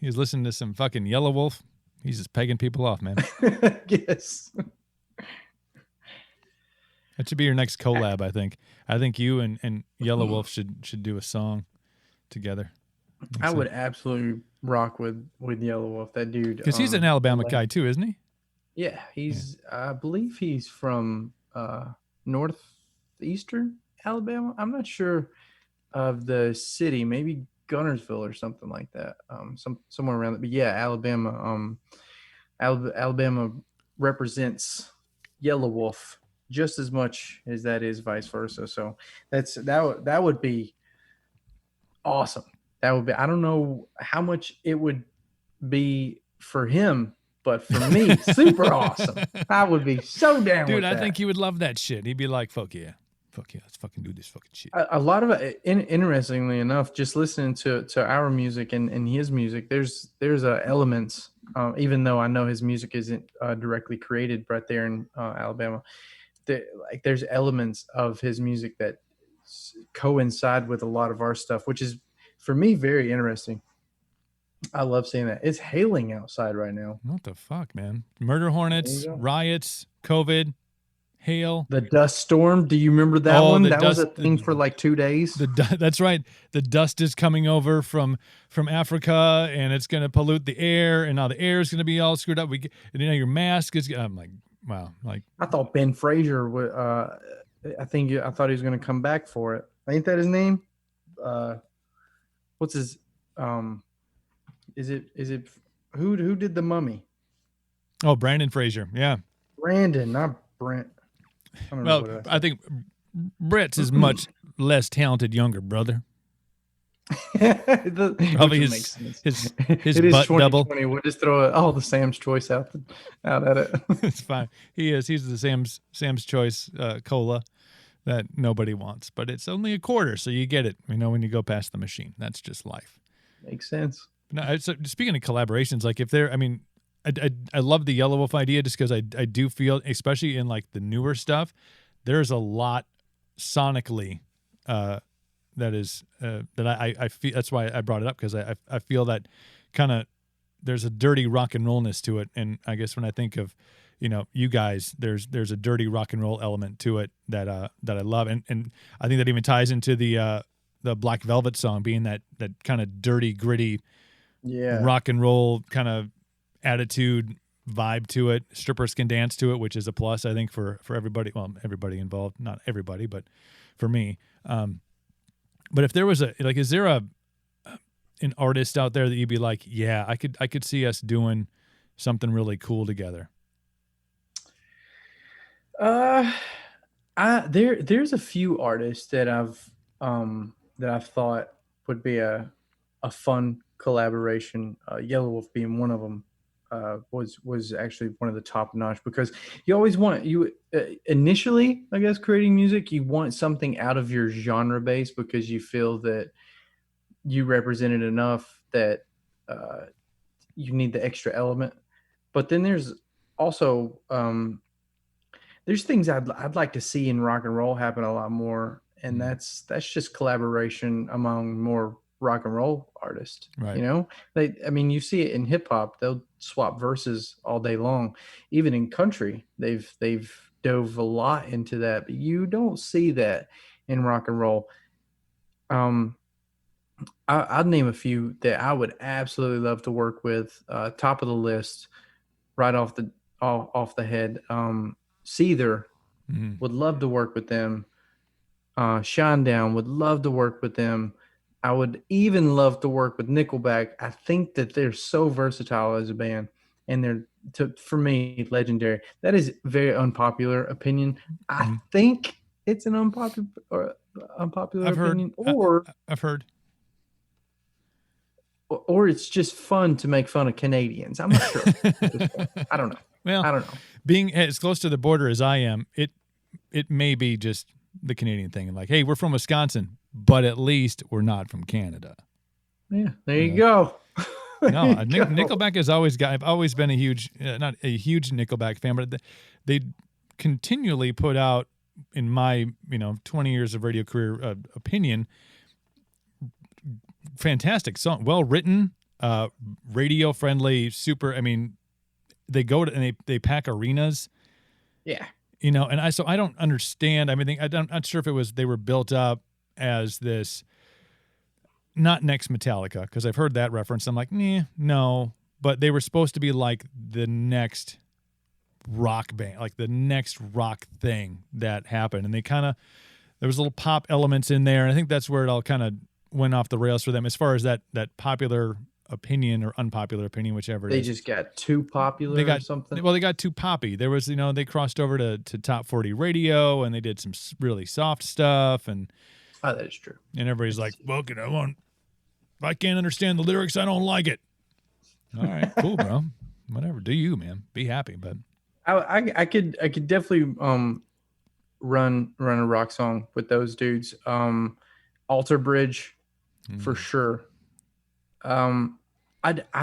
He's listening to some fucking Yellow Wolf. He's just pegging people off, man. Yes. That should be your next collab, I think. I think you and Yellow Wolf should do a song together. I would absolutely rock with Yellow Wolf. That dude. Because he's an Alabama guy too, isn't he? Yeah, I believe he's from northeastern Alabama. I'm not sure of the city. Maybe Gunnersville or something like that. Somewhere around that. But yeah, Alabama. Alabama represents Yellow Wolf just as much as that is vice versa. So that would be awesome. That would be. I don't know how much it would be for him, but for me, super awesome. I would be so down. Dude, with that. I think he would love that shit. He'd be like, "Fuck yeah, let's fucking do this fucking shit." A lot of it, interestingly enough, just listening to our music and his music, there's elements. Even though I know his music isn't directly created right there in Alabama, there's elements of his music that coincide with a lot of our stuff, which is for me very interesting. I love seeing that. It's hailing outside right now. What the fuck, man? Murder hornets, riots, COVID, hail. The dust storm. Do you remember that one? That was a thing for like 2 days. That's right. The dust is coming over from Africa, and it's going to pollute the air, and now the air is going to be all screwed up. Your mask is. I'm like, wow, like I thought Ben Fraser would. I thought he was going to come back for it. Ain't that his name? What's his? Is it who did the Mummy? oh, Brandon Fraser, yeah. Brandon, not Brent. I don't know Well, what I I think Brett's is much less talented younger brother. Probably Which his makes sense. his It is butt double. 2020. We'll just throw all the Sam's Choice out at it. It's fine. He's the Sam's Choice cola that nobody wants, but it's only a quarter, so you get it. When you go past the machine, that's just life. Makes sense. No, so speaking of collaborations, like if they're, I love the Yellow Wolf idea just because I do feel, especially in like the newer stuff, there's a lot sonically that is that I feel. That's why I brought it up, because I feel that kind of there's a dirty rock and rollness to it, and I guess when I think of you guys, there's a dirty rock and roll element to it that I love, and I think that even ties into the Black Velvet song being that kind of dirty, gritty, rock and roll kind of attitude vibe to it. Strippers can dance to it, which is a plus, I think, for everybody. Well, everybody involved, not everybody, but for me. But if there was is there an artist out there that you'd be like, yeah, I could see us doing something really cool together? There's a few artists that I've thought would be a fun collaboration. Yellow Wolf being one of them. Was actually one of the top notch, because you always want initially, I guess, creating music, you want something out of your genre base because you feel that you represent it enough that you need the extra element. But then there's also there's things I'd like to see in rock and roll happen a lot more, and that's just collaboration among more rock and roll artists. Right. You see it in hip hop. They'll swap verses all day long. Even in country, they've dove a lot into that, but you don't see that in rock and roll. I'd name a few that I would absolutely love to work with. Top of the list, right off the head. Seether, would love to work with them. Shinedown, would love to work with them. I would even love to work with Nickelback. I think that they're so versatile as a band, and they're, for me, legendary. That is a very unpopular opinion. I think it's an unpopular opinion, I've heard. Or it's just fun to make fun of Canadians. I'm not sure. I don't know. Well, I don't know. Being as close to the border as I am, it may be just the Canadian thing. Like, hey, we're from Wisconsin, but at least we're not from Canada. Yeah, there you go. No, Nickelback has always got. I've always been a huge, not a huge Nickelback fan, but they continually put out, in my 20 years of radio career opinion, fantastic song, well written, radio friendly, super. They go to and they pack arenas. Yeah. And I don't understand. I'm not sure if they were built up as this, not next Metallica, because I've heard that reference. I'm like, no, but they were supposed to be like the next rock band, like the next rock thing that happened. And there was little pop elements in there. And I think that's where it all kind of went off the rails for them, as far as that popular opinion or unpopular opinion, whichever it is. They just got too popular or something? Well, they got too poppy. There was, they crossed over to Top 40 radio, and they did some really soft stuff. And that is true. And everybody's like, well, if I can't understand the lyrics, I don't like it. All right, cool, bro. Whatever. Do you, man. Be happy. But I could definitely run a rock song with those dudes. Alter Bridge, for sure. I'm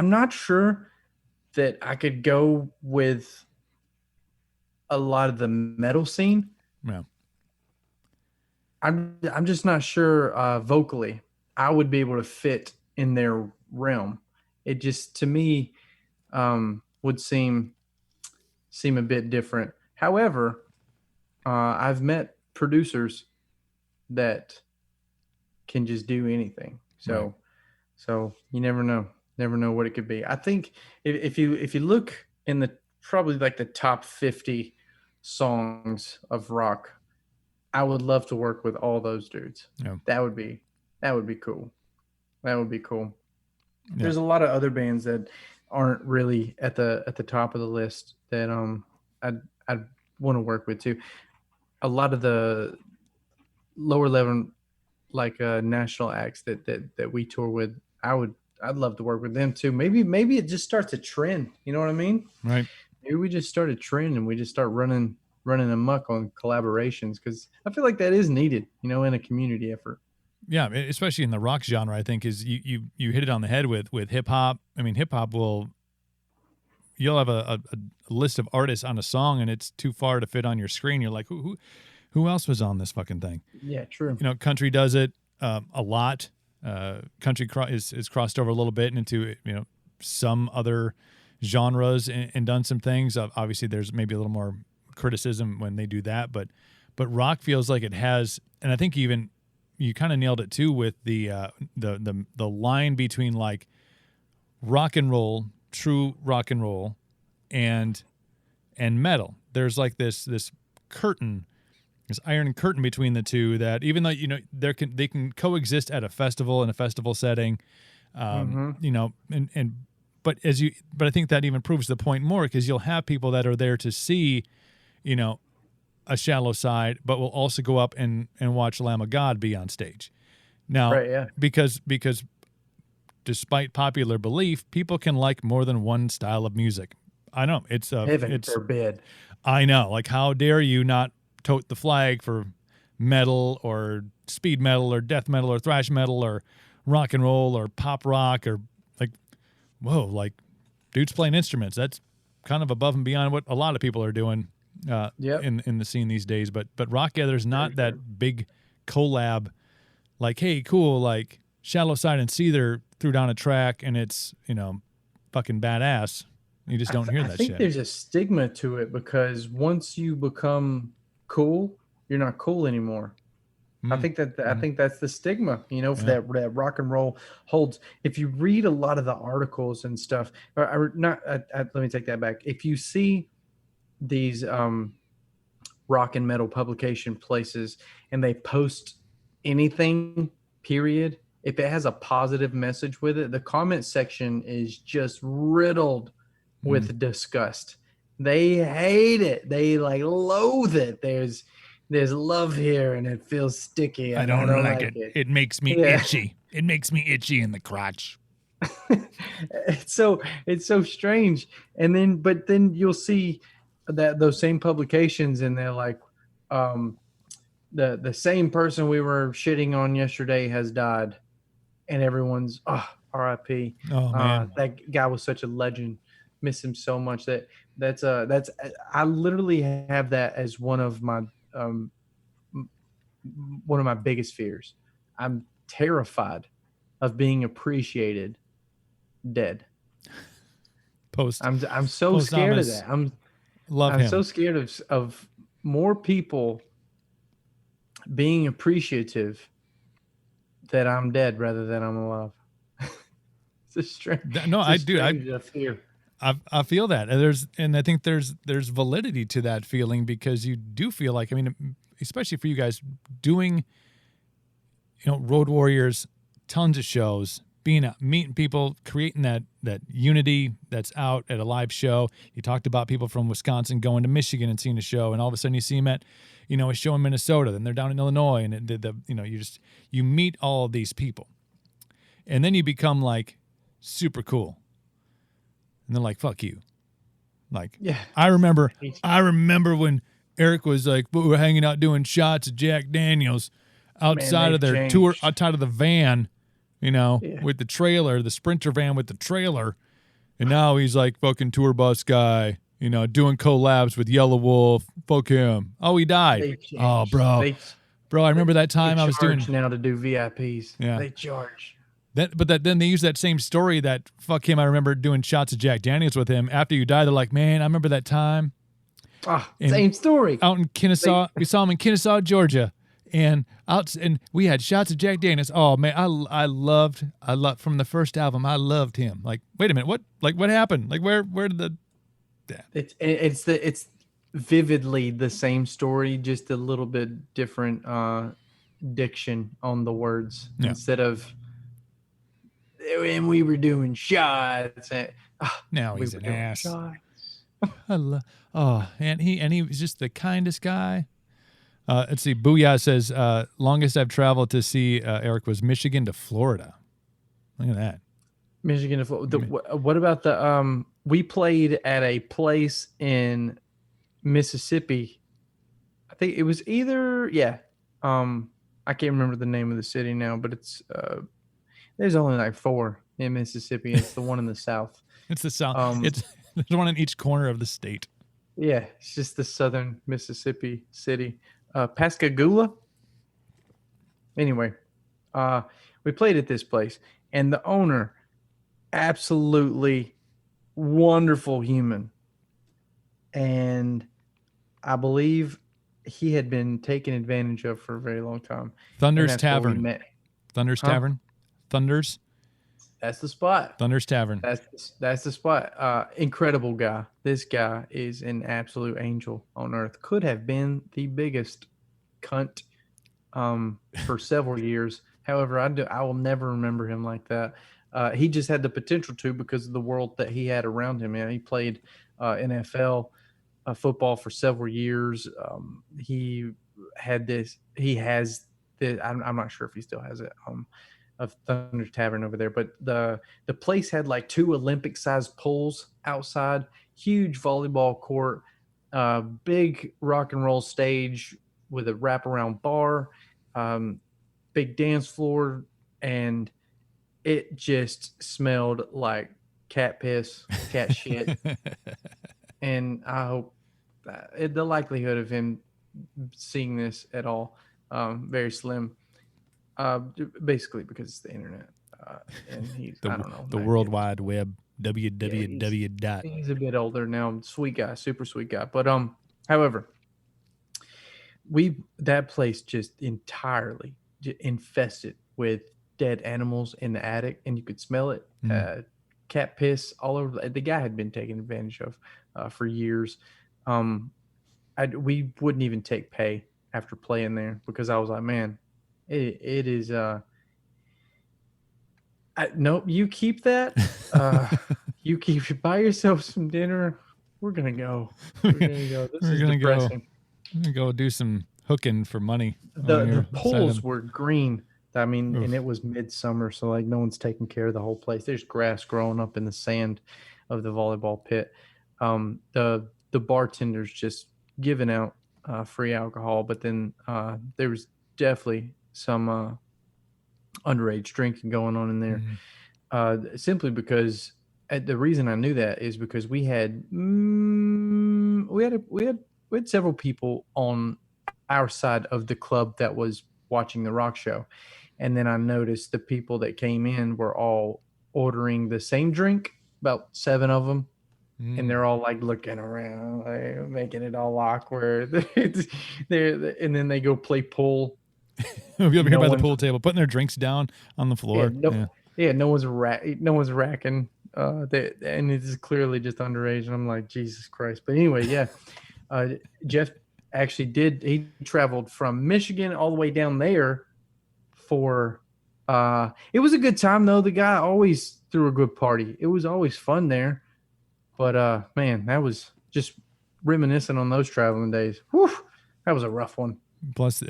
not sure that I could go with a lot of the metal scene. Yeah. I'm just not sure vocally I would be able to fit in their realm. It just, to me, would seem a bit different. However, I've met producers that can just do anything. So you never know what it could be. I think if you look in the probably like the top 50 songs of rock. I would love to work with all those dudes. Yeah. That would be cool. That would be cool. Yeah. There's a lot of other bands that aren't really at the top of the list that I'd want to work with too. A lot of the lower level like national acts that we tour with, I'd love to work with them too. Maybe it just starts a trend. You know what I mean? Right. Maybe we just start a trend and we just start running amok on collaborations, because I feel like that is needed, you know, in a community effort. Yeah, especially in the rock genre, I think is you hit it on the head with hip hop. I mean, hip hop you'll have a list of artists on a song and it's too far to fit on your screen. You're like, who else was on this fucking thing? Yeah, true. You know, country does it a lot. Country is crossed over a little bit into, you know, some other genres and done some things. Obviously, there's maybe a little more criticism when they do that, but rock feels like it has, and I think even you kind of nailed it too with the line between like rock and roll, true rock and roll, and metal. There's like this curtain, this iron curtain between the two, that even though, you know, they can coexist at a festival, in a festival setting, you know, but I think that even proves the point more, because you'll have people that are there to see, you know, a Shallow Side, but will also go up and watch Lamb of God be on stage. Now, Right, yeah. because despite popular belief, people can like more than one style of music. I know it's Heaven forbid. I know, like, how dare you not tote the flag for metal or speed metal or death metal or thrash metal or rock and roll or pop rock, or like, whoa, like dudes playing instruments. That's kind of above and beyond what a lot of people are doing in the scene these days. But rock, yeah, there's not that big collab, like, hey, cool, like Shallow Side and Seether threw down a track and it's, you know, fucking badass. You just don't hear that shit. I think there's a stigma to it, because once you become cool, you're not cool anymore. I think that's the stigma, you know, for that rock and roll holds. If you read a lot of the articles and stuff, let me take that back. If you see these rock and metal publication places and they post anything, period, if it has a positive message with it, the comment section is just riddled with disgust. They hate it. They like loathe it. There's love here and it feels sticky. I don't like it. It makes me itchy. It makes me itchy in the crotch. It's so strange. And then you'll see that those same publications and they're like, the same person we were shitting on yesterday has died, and everyone's R.I.P. Oh man, that guy was such a legend. Miss him so much. That's I literally have that as one of my biggest fears. I'm terrified of being appreciated dead. I'm so scared of that. I'm so scared of more people being appreciative that I'm dead rather than I'm alive. It's a strange. No, I do. Fear. I feel that, and I think there's validity to that feeling, because you do feel like, I mean, especially for you guys doing, you know, Road Warriors, tons of shows, being out, meeting people, creating that unity that's out at a live show. You talked about people from Wisconsin going to Michigan and seeing a show, and all of a sudden you see them at, you know, a show in Minnesota, then they're down in Illinois, and you meet all of these people, and then you become like super cool. And they're like, fuck you. Like, yeah. I remember when Eric was like, we were hanging out doing shots of Jack Daniels outside of their tour, outside of the van, you know, with the trailer, the Sprinter van with the trailer. And now he's like fucking tour bus guy, you know, doing collabs with Yellow Wolf. Fuck him. Oh, he died. Oh, bro. Bro, I remember that time I was doing. Now to do VIPs. Yeah. They charge. Then they use that same story that fuck him. I remember doing shots of Jack Daniels with him after you died. They're like, man, I remember that time. Same story. Out in Kennesaw, we saw him in Kennesaw, Georgia, and we had shots of Jack Daniels. Oh man, I loved from the first album. I loved him. Like, wait a minute, what happened? Like, where did the Yeah. It's vividly the same story, just a little bit different diction on the words. Yeah. Instead of and we were doing shots, and Now we he's were an doing ass. shots. And he was just the kindest guy. Let's see. Booyah says longest I've traveled to see Eric was Michigan to Florida. Look at that. Michigan. What about the we played at a place in Mississippi. I think it was either I can't remember the name of the city now, but it's there's only like 4 in Mississippi. It's the one in the south. It's the south. It's there's one in each corner of the state. Yeah, it's just the southern Mississippi city. Pascagoula. Anyway, we played at this place, and the owner, absolutely wonderful human. And I believe he had been taken advantage of for a very long time. Thunder's Tavern. Thunder's Tavern. Thunder's. That's the spot. Thunder's Tavern. That's the spot. Incredible guy. This guy is an absolute angel on earth. Could have been the biggest cunt for several years. However, I will never remember him like that. He just had the potential to, because of the world that he had around him. He played NFL football for several years. He has this. I'm not sure if he still has it. Of Thunder Tavern over there, but the place had like 2 Olympic-sized pools outside, huge volleyball court, big rock and roll stage with a wraparound bar, big dance floor, and it just smelled like cat piss, cat shit. And I hope the likelihood of him seeing this at all very slim. Basically because it's the internet, and he's I don't know, the World Wide Web, www. Yeah, he's a bit older now. Sweet guy, super sweet guy. But however, that place just entirely infested with dead animals in the attic, and you could smell it. Cat piss all over. The guy had been taken advantage of for years. We wouldn't even take pay after playing there, because I was like, man. It is nope, you keep that. You buy yourself some dinner. We're gonna go. This is depressing. We're gonna go do some hooking for money. The pools were green. I mean, and it was midsummer, so like no one's taking care of the whole place. There's grass growing up in the sand of the volleyball pit. The bartender's just giving out free alcohol, but then there was definitely some underage drinking going on in there, simply because the reason I knew that is because we had several people on our side of the club that was watching the rock show, and then I noticed the people that came in were all ordering the same drink, about 7 of them. And they're all like looking around, like, making it all awkward. And then they go play pool. We'll be over here by the pool table, putting their drinks down on the floor. No one's racking. And it is clearly just underage. And I'm like, Jesus Christ. But anyway, Jeff actually he traveled from Michigan all the way down there for. It was a good time though. The guy always threw a good party. It was always fun there. But man, that was just reminiscent on those traveling days. Whew, that was a rough one. Plus,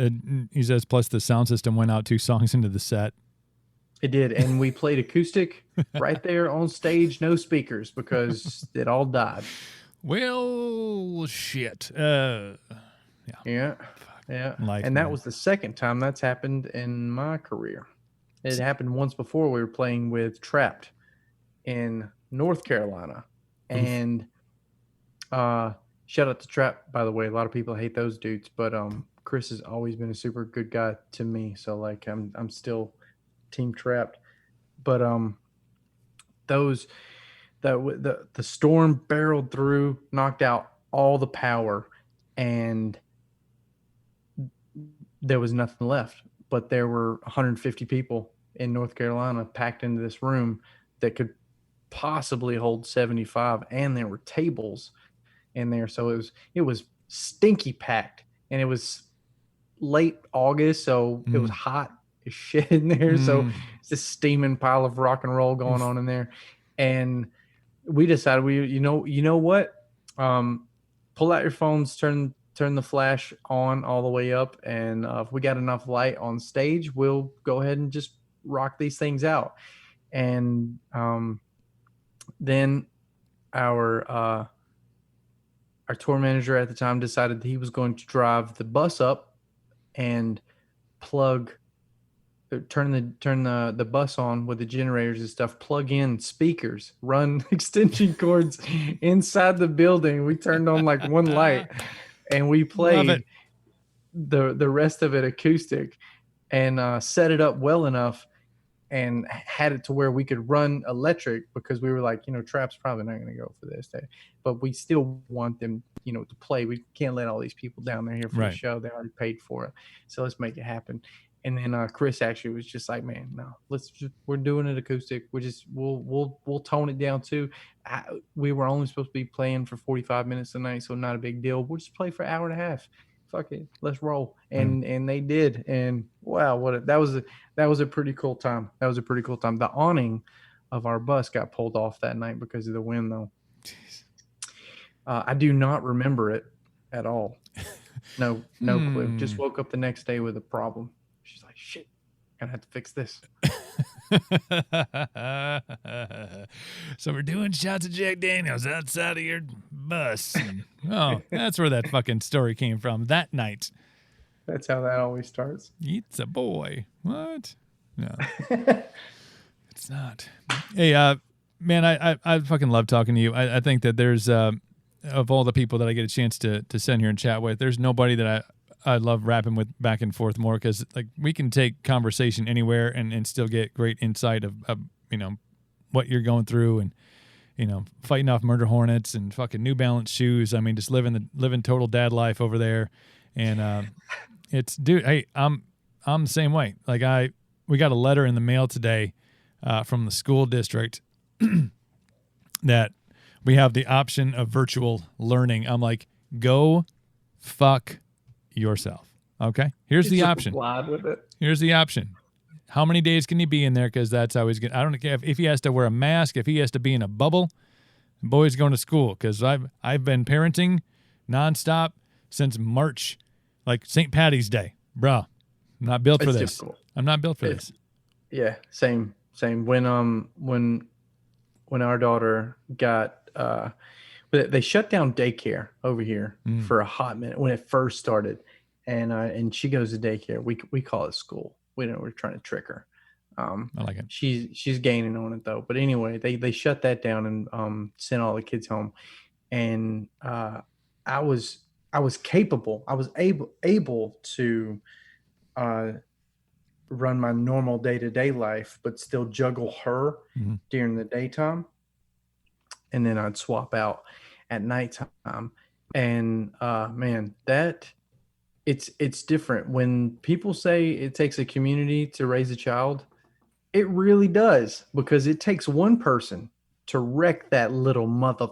he says, the sound system went out 2 songs into the set. It did, and we played acoustic right there on stage, no speakers, because it all died. Well, shit. Yeah. Life, and that was the second time that's happened in my career. It happened once before. We were playing with Trapped in North Carolina. And shout out to Trap, by the way. A lot of people hate those dudes, but Chris has always been a super good guy to me. So like I'm still team Trapped. But the storm barreled through, knocked out all the power, and there was nothing left. But there were 150 people in North Carolina packed into this room that could possibly hold 75, and there were tables in there. So it was stinky packed, and it was late August, so it was hot as shit in there. So it's this steaming pile of rock and roll going on in there, and we decided you know what, pull out your phones, turn the flash on all the way up, and if we got enough light on stage, we'll go ahead and just rock these things out. And then our tour manager at the time decided that he was going to drive the bus up and turn the bus on with the generators and stuff, plug in speakers, run extension cords inside the building. We turned on like one light and we played the rest of it acoustic, and set it up well enough and had it to where we could run electric, because we were like, Trap's probably not going to go for this day, but we still want them, to play. We can't let all these people down there here for the show. They already paid for it. So let's make it happen. And then Chris actually was just like, man, no, we're doing it acoustic. We'll tone it down too. We were only supposed to be playing for 45 minutes a night, so not a big deal. We'll just play for an hour and a half. Fuck it, let's roll. And they did. And wow, that was a pretty cool time. That was a pretty cool time. The awning of our bus got pulled off that night because of the wind, though. Jeez. I do not remember it at all. No clue. Just woke up the next day with a problem. She's like, shit, gonna have to fix this. So we're doing shots of Jack Daniels outside of your bus. Oh, that's where that fucking story came from that night. That's how that always starts. It's a boy. What? No. It's not. Hey, man, I fucking love talking to you. I think that there's of all the people that I get a chance to sit here and chat with, there's nobody that I love rapping with back and forth more, because like we can take conversation anywhere and still get great insight of what you're going through, and fighting off murder hornets and fucking New Balance shoes. I mean, just living total dad life over there. And it's, dude, hey, I'm the same way. Like we got a letter in the mail today from the school district that we have the option of virtual learning. I'm like, go fuck yourself. Okay, here's the option. With it. Here's the option. How many days can he be in there? Because that's how he's going. I don't care if he has to wear a mask, if he has to be in a bubble. The boy's going to school, because I've been parenting nonstop since March, like St. Patty's Day, bro. I'm not built for this. Difficult. I'm not built for this. Yeah, same. When our daughter got they shut down daycare over here for a hot minute when it first started, and she goes to daycare. We call it school. We're trying to trick her. I like it. She's gaining on it though. But anyway, they shut that down and sent all the kids home. And I was capable. I was able to run my normal day-to-day life, but still juggle her during the daytime. And then I'd swap out at nighttime. And man, that it's different. When people say it takes a community to raise a child, it really does, because it takes one person to wreck that little mother,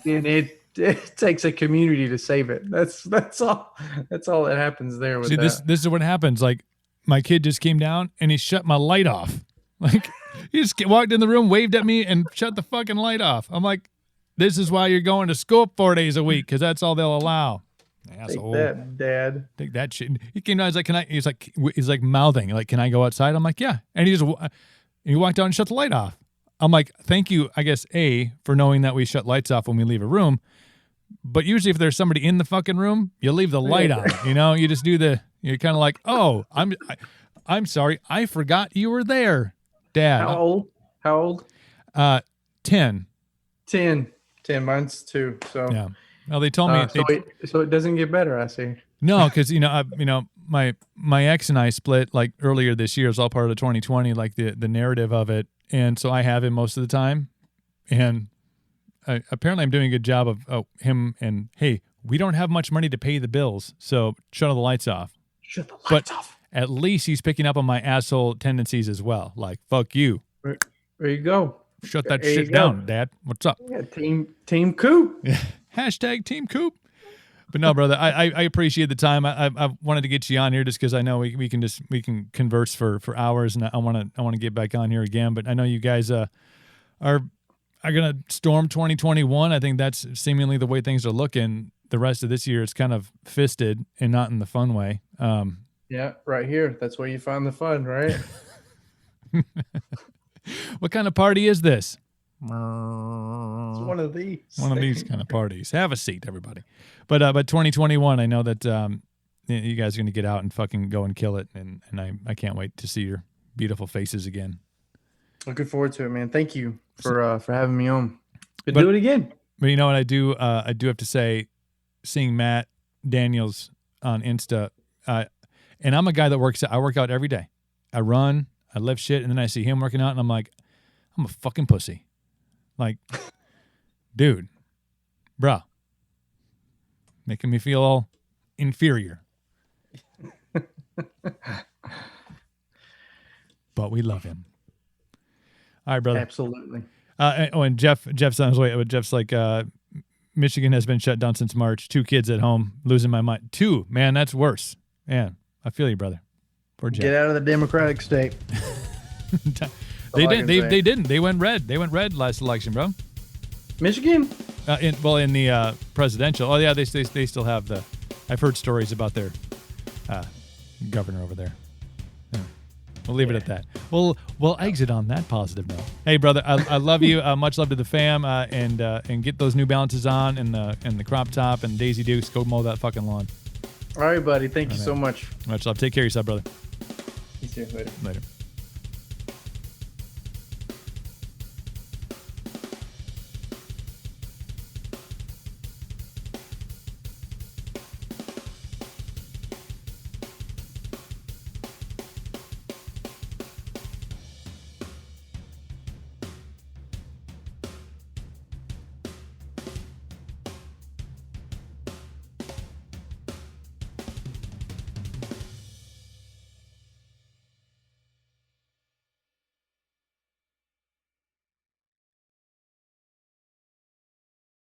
and it takes a community to save it. That's all that happens there. With this is what happens. Like, my kid just came down and he shut my light off. Like, he just walked in the room, waved at me, and shut the fucking light off. I'm like, this is why you're going to school 4 days a week, because that's all they'll allow. Asshole. Take that, Dad. Take that shit. He came down. He's like, "Can I?" He's like mouthing, like, "Can I go outside?" I'm like, "Yeah." And he walked out and shut the light off. I'm like, "Thank you, I guess, for knowing that we shut lights off when we leave a room. But usually, if there's somebody in the fucking room, you leave the light on. You just do you're kind of like, oh, I'm sorry, I forgot you were there, Dad." How old? 10. 10. Mine's 2. So yeah. Well, they told me. So it doesn't get better, I see. No, because my ex and I split like earlier this year. It's all part of 2020, like the narrative of it, and so I have him most of the time, and apparently I'm doing a good job of him. And hey, we don't have much money to pay the bills, so shut all the lights off. Shut the lights off. At least he's picking up on my asshole tendencies as well. Like, fuck you. There you go. Shut that There you shit go. down, Dad. What's up? Yeah, Team Coop. Hashtag Team Coop. But no, brother, I appreciate the time. I wanted to get you on here just because I know we can converse for hours, and I want to get back on here again. But I know you guys are gonna storm 2021. I think that's seemingly the way things are looking. The rest of this year, it's kind of fisted and not in the fun way. Yeah, right here. That's where you find the fun, right? What kind of party is this? It's one of these. One of these kind of parties. Have a seat, everybody. But 2021, I know that you guys are going to get out and fucking go and kill it, and I can't wait to see your beautiful faces again. Looking forward to it, man. Thank you for having me on. But do it again. But you know what I do have to say, seeing Matt Daniels on Insta, and I'm a guy that I work out every day. I run, I lift shit, and then I see him working out, and I'm like, I'm a fucking pussy. Like, dude, bruh, making me feel all inferior. But we love him. All right, brother. Absolutely. And Jeff's on his way. Jeff's like, Michigan has been shut down since March. 2 kids at home, losing my mind. 2, man, that's worse. Man, I feel you, brother. Poor Jeff. Get out of the Democratic state. They didn't. They went red. They went red last election, bro. Michigan? In the presidential. Oh yeah, they still have the. I've heard stories about their governor over there. Yeah. We'll leave it at that. We'll exit on that positive note. Hey, brother, I love you. Much love to the fam. And get those New Balances on and the crop top and Daisy Dukes. Go mow that fucking lawn. All right, buddy. Thank you so much. Much love. Take care of yourself, brother. You too. Later. Later.